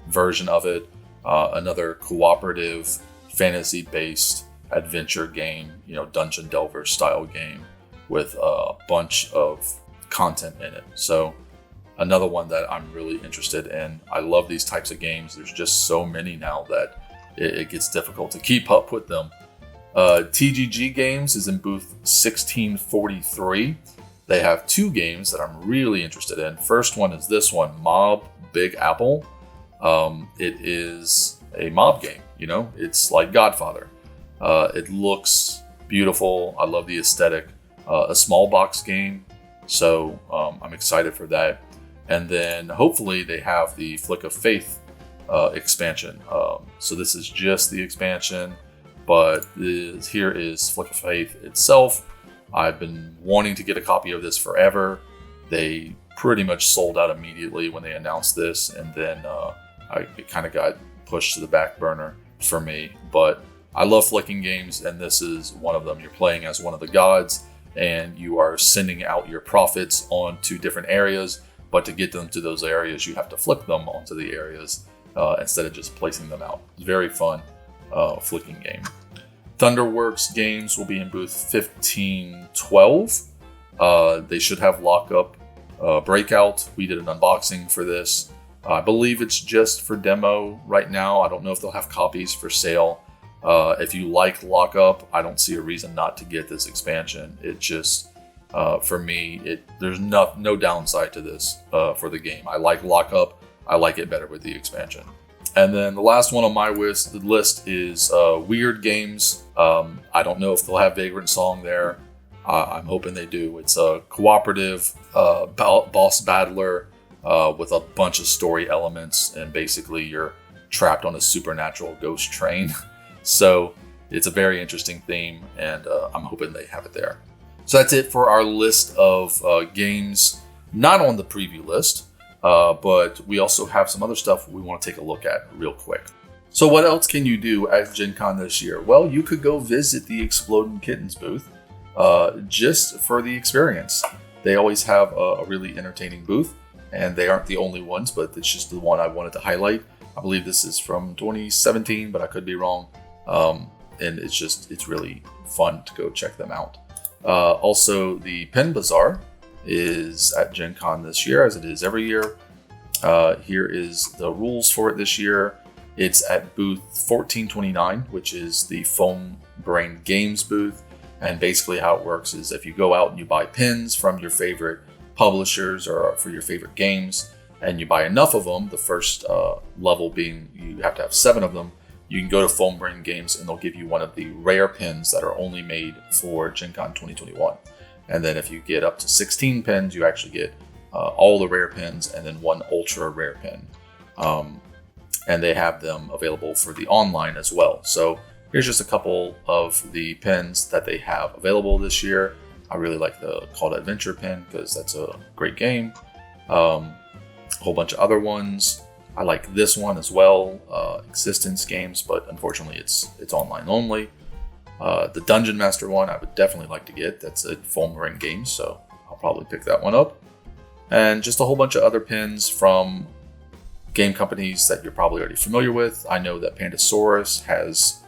version of it. Another cooperative, fantasy-based adventure game, Dungeon Delver style game with a bunch of content in it. So another one that I'm really interested in. I love these types of games. There's just so many now that it gets difficult to keep up with them. TGG Games is in booth 1643. They have 2 games that I'm really interested in. First one is this one, Mob Big Apple. It is a mob game, it's like Godfather. It looks beautiful. I love the aesthetic. A small box game, so I'm excited for that. And then hopefully they have the Flick of Faith expansion. So this is just the expansion, but here is Flick of Faith itself. I've been wanting to get a copy of this forever. They pretty much sold out immediately when they announced this, and then it kind of got pushed to the back burner for me. But I love flicking games, and this is one of them. You're playing as one of the gods, and you are sending out your profits onto different areas. But to get them to those areas, you have to flick them onto the areas instead of just placing them out. It's a very fun flicking game. Thunderworks Games will be in booth 1512. They should have Lockup Breakout. We did an unboxing for this. I believe it's just for demo right now. I don't know if they'll have copies for sale. If you like Lockup, I don't see a reason not to get this expansion. It just, for me, there's no downside to this for the game. I like Lockup. I like it better with the expansion. And then the last one on my list is Weird Games. I don't know if they'll have Vagrant Song there. I'm hoping they do. It's a cooperative boss battler with a bunch of story elements, and basically you're trapped on a supernatural ghost train. So it's a very interesting theme, and I'm hoping they have it there. So that's it for our list of games not on the preview list, but we also have some other stuff we want to take a look at real quick. So what else can you do at Gen Con this year? Well, you could go visit the Exploding Kittens booth just for the experience. They always have a really entertaining booth, and they aren't the only ones, but it's just the one I wanted to highlight. I believe this is from 2017, but I could be wrong. And it's really fun to go check them out. Also, the PinBazaar is at Gen Con this year, as it is every year. Here is the rules for it this year. It's at booth 1429, which is the Foam Brain Games booth. And basically how it works is if you go out and you buy pins from your favorite publishers or for your favorite games, and you buy enough of them, the first level being you have to have 7 of them, you can go to Foam Brain Games and they'll give you one of the rare pins that are only made for Gen Con 2021. And then if you get up to 16 pins, you actually get all the rare pins and then 1 ultra rare pin. And they have them available for the online as well. So here's just a couple of the pins that they have available this year. I really like the Call to Adventure pin because that's a great game. A whole bunch of other ones. I like this one as well, Existence Games, but unfortunately it's online only. The Dungeon Master one I would definitely like to get. That's at Foam Brain Games, so I'll probably pick that one up. And just a whole bunch of other pins from game companies that you're probably already familiar with. I know that Pandasaurus has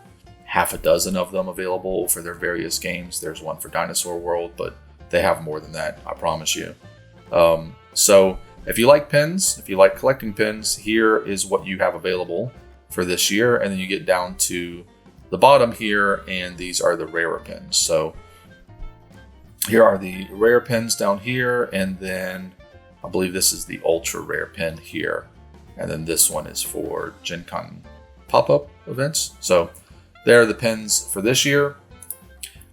half a dozen of them available for their various games. There's one for Dinosaur World, but they have more than that, I promise you. So if you like pins, if you like collecting pins, here is what you have available for this year. And then you get down to the bottom here, and these are the rarer pins. So here are the rare pins down here, and then I believe this is the ultra rare pin here. And then this one is for Gen Con pop-up events. So there are the pins for this year.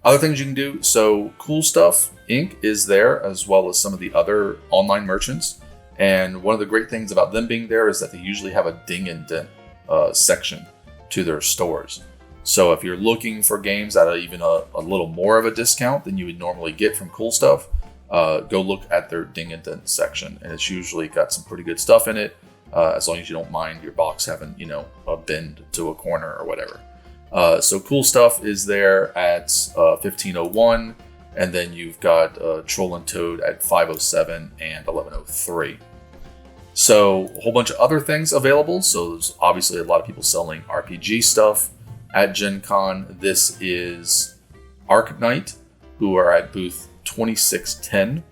Other things you can do, so Cool Stuff Inc. is there, as well as some of the other online merchants. And one of the great things about them being there is that they usually have a ding and dent section to their stores. So if you're looking for games at even a little more of a discount than you would normally get from Cool Stuff, go look at their Ding and Dent section, and it's usually got some pretty good stuff in it, as long as you don't mind your box having, a bend to a corner or whatever. So Cool Stuff is there at 1501, and then you've got Troll and Toad at 507 and 1103. So a whole bunch of other things available. So there's obviously a lot of people selling RPG stuff at Gen Con. This is Arknight, who are at booth 2610.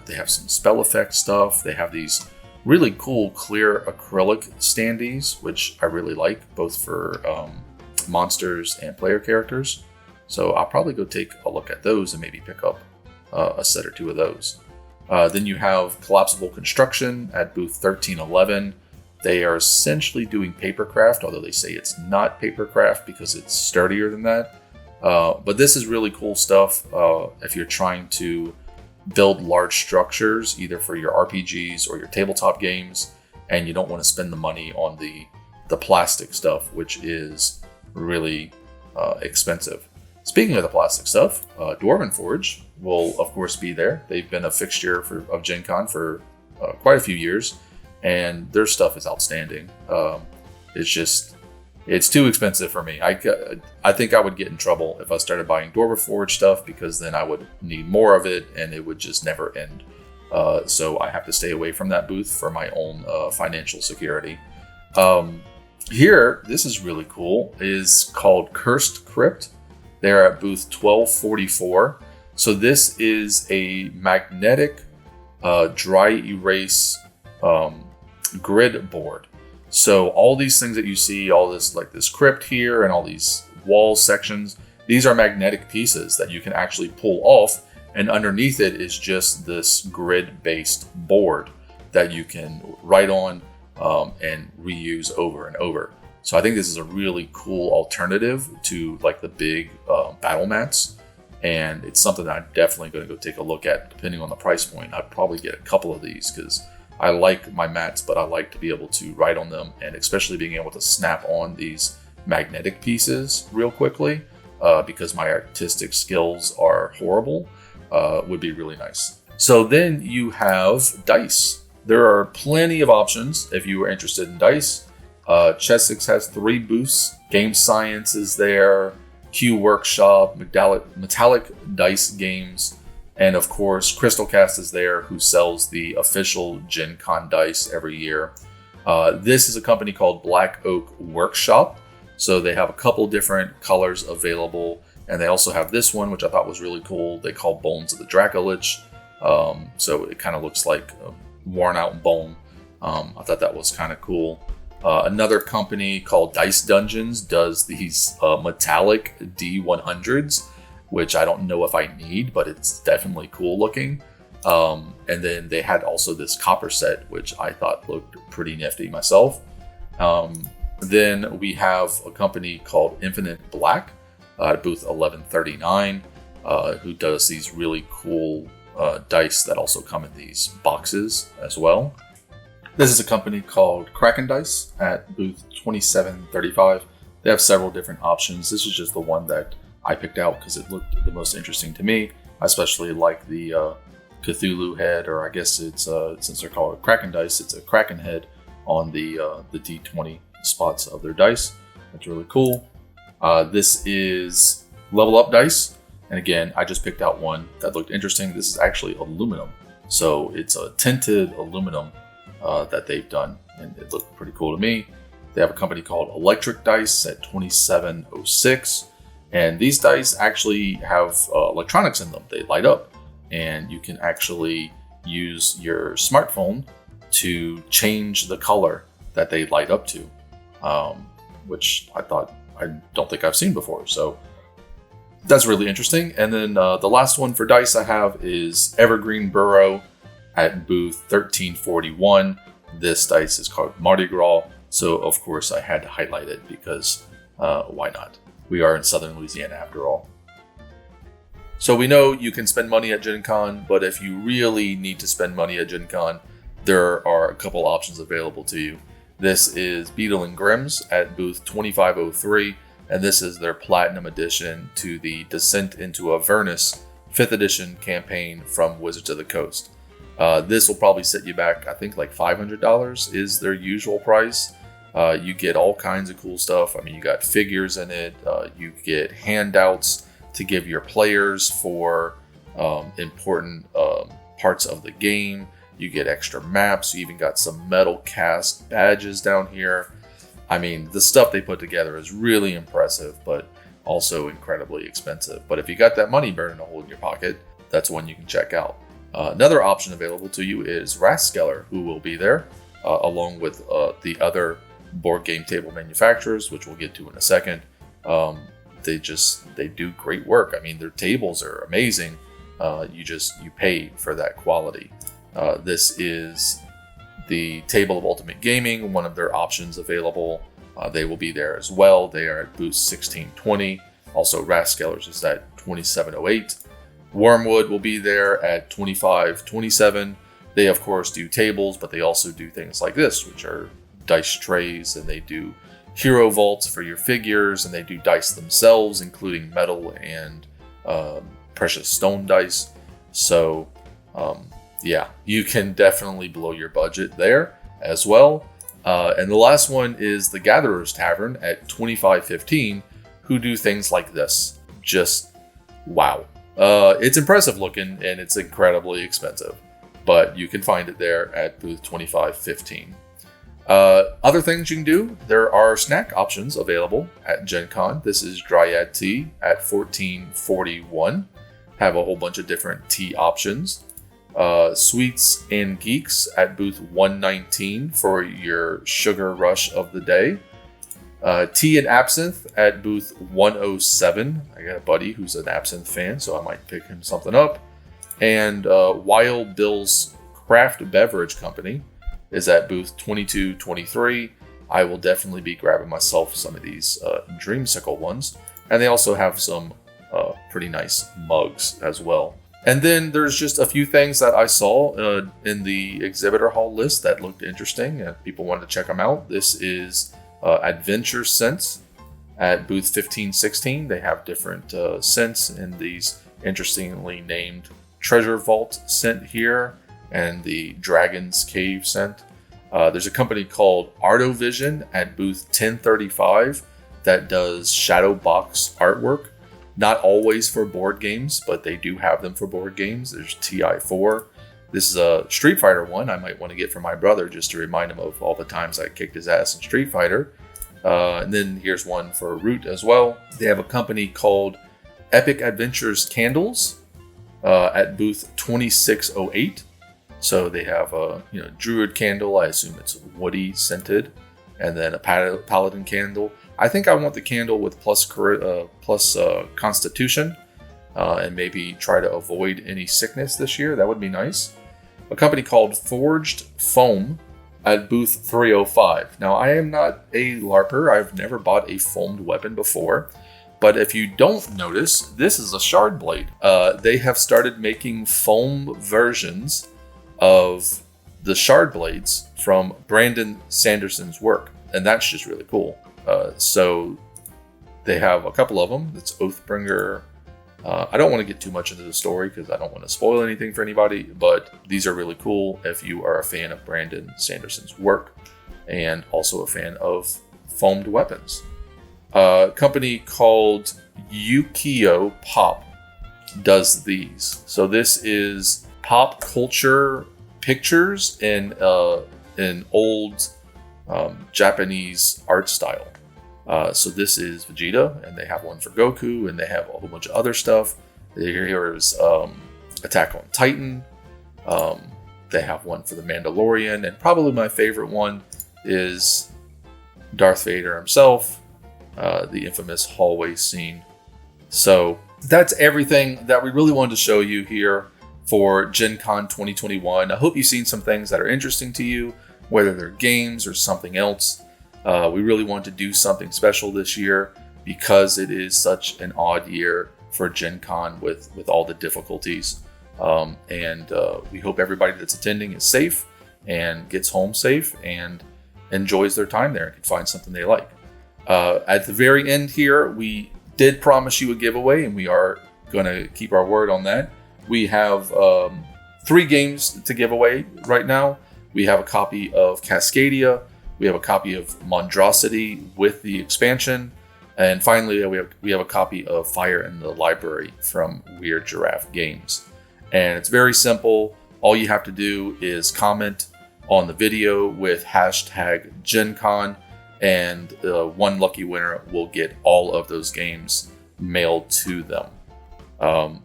They have some spell effect stuff. They have these really cool clear acrylic standees, which I really like, both for monsters and player characters. So I'll probably go take a look at those and maybe pick up a set or two of those. Then you have Collapsible Construction at booth 1311. They are essentially doing papercraft, although they say it's not papercraft because it's sturdier than that. But this is really cool stuff if you're trying to build large structures, either for your RPGs or your tabletop games, and you don't want to spend the money on the plastic stuff, which is really expensive. Speaking of the plastic stuff, Dwarven Forge will, of course, be there. They've been a fixture of Gen Con for quite a few years, and their stuff is outstanding. It's too expensive for me. I think I would get in trouble if I started buying Dwarven Forge stuff, because then I would need more of it, and it would just never end. So I have to stay away from that booth for my own financial security. Here, this is really cool, is called Cursed Crypt. They're at booth 1244. So this is a magnetic dry erase grid board. So all these things that you see, all this like this crypt here and all these wall sections, these are magnetic pieces that you can actually pull off, and underneath it is just this grid-based board that you can write on and reuse over and over. So I think this is a really cool alternative to like the big battle mats, and it's something that I'm definitely going to go take a look at. Depending on the price point, I'd probably get a couple of these because I like my mats, but I like to be able to write on them, and especially being able to snap on these magnetic pieces real quickly because my artistic skills are horrible, would be really nice. So then you have dice. There are plenty of options if you are interested in dice. Chessex has 3 booths. Game Science is there, Q Workshop, Metallic Dice Games, and of course Crystal Cast is there, who sells the official Gen Con dice every year. This is a company called Black Oak Workshop, so they have a couple different colors available, and they also have this one, which I thought was really cool. They call Bones of the Dracolich, so it kind of looks like a worn out bone. I thought that was kind of cool. Another company called Dice Dungeons does these metallic D100s, which I don't know if I need, but it's definitely cool looking. And then they had also this copper set, which I thought looked pretty nifty myself. Then we have a company called Infinite Black at booth 1139, who does these really cool dice that also come in these boxes as well. This is a company called Kraken Dice at booth 2735. They have several different options. This is just the one that I picked out because it looked the most interesting to me. I especially like the Cthulhu head, or I guess it's since they're called Kraken Dice, it's a Kraken head on the D20 spots of their dice. That's really cool. This is Level Up Dice, and again, I just picked out one that looked interesting. This is actually aluminum, so it's a tinted aluminum that they've done, and it looked pretty cool to me. They have a company called Electric Dice at 2706, and these dice actually have electronics in them. They light up, and you can actually use your smartphone to change the color that they light up to, which I don't think I've seen before. So that's really interesting. And then the last one for dice I have is Evergreen Burrow at booth 1341. This dice is called Mardi Gras, so of course I had to highlight it because why not? We are in southern Louisiana after all. So we know you can spend money at Gen Con, but if you really need to spend money at Gen Con, there are a couple options available to you. This is Beadle and Grimm's at booth 2503, and this is their Platinum Edition to the Descent into Avernus 5th Edition campaign from Wizards of the Coast. This will probably set you back, I think, like $500 is their usual price. You get all kinds of cool stuff. I mean, you got figures in it. You get handouts to give your players for important parts of the game. You get extra maps. You even got some metal cast badges down here. I mean, the stuff they put together is really impressive, but also incredibly expensive. But if you got that money burning a hole in your pocket, that's one you can check out. Another option available to you is Raskeller, who will be there, along with the other board game table manufacturers, which we'll get to in a second. They do great work. I mean, their tables are amazing. You pay for that quality. This is the Table of Ultimate Gaming, one of their options available. They will be there as well. They are at booth 1620. Also, Raskellers is at 2708. Wormwood will be there at 2527. They, of course, do tables, but they also do things like this, which are dice trays, and they do hero vaults for your figures, and they do dice themselves, including metal and precious stone dice. So, yeah, you can definitely blow your budget there as well. And the last one is the Gatherer's Tavern at 2515, who do things like this. Just wow. It's impressive looking, and it's incredibly expensive, but you can find it there at booth 2515. Other things you can do, there are snack options available at Gen Con. This is Dryad Tea at 1441. Have a whole bunch of different tea options. Sweets and Geeks at booth 119 for your sugar rush of the day. Tea and Absinthe at booth 107. I got a buddy who's an Absinthe fan, so I might pick him something up. And Wild Bill's Craft Beverage Company is at booth 2223. I will definitely be grabbing myself some of these Dreamsicle ones. And they also have some pretty nice mugs as well. And then there's just a few things that I saw in the exhibitor hall list that looked interesting and people wanted to check them out. This is Adventure Scents at booth 1516. They have different scents in these interestingly named Treasure Vault scent here and the Dragon's Cave scent. There's a company called Artovision at booth 1035 that does shadow box artwork. Not always for board games, but they do have them for board games. There's TI4. This is a Street Fighter one I might want to get for my brother just to remind him of all the times I kicked his ass in Street Fighter. And then here's one for Root as well. They have a company called Epic Adventures Candles at booth 2608. So they have a Druid candle. I assume it's woody scented, and then a Paladin candle. I think I want the candle with plus Constitution, and maybe try to avoid any sickness this year. That would be nice. A company called Forged Foam at booth 305. Now, I am not a LARPer. I've never bought a foamed weapon before. But if you don't notice, this is a shard blade. They have started making foam versions of the shard blades from Brandon Sanderson's work. And that's just really cool. So they have a couple of them. It's Oathbringer. I don't want to get too much into the story because I don't want to spoil anything for anybody, but these are really cool if you are a fan of Brandon Sanderson's work and also a fan of foamed weapons. A company called Yukio Pop does these. So this is pop culture pictures in old Japanese art style. So this is Vegeta, and they have one for Goku, and they have a whole bunch of other stuff. Here's Attack on Titan. They have one for the Mandalorian, and probably my favorite one is Darth Vader himself, the infamous hallway scene. So that's everything that we really wanted to show you here for Gen Con 2021. I hope you've seen some things that are interesting to you, whether they're games or something else. We really want to do something special this year because it is such an odd year for Gen Con with all the difficulties. And we hope everybody that's attending is safe and gets home safe and enjoys their time there and can find something they like. At the very end here, we did promise you a giveaway, and we are going to keep our word on that. We have 3 games to give away right now. We have a copy of Cascadia, we have a copy of Monstrosity with the expansion, and finally we have a copy of Fire in the Library from Weird Giraffe Games. And it's very simple. All you have to do is comment on the video with hashtag GenCon, and one lucky winner will get all of those games mailed to them.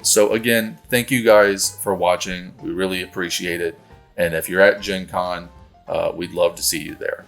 So again, thank you guys for watching. We really appreciate it. And if you're at Gen Con, we'd love to see you there.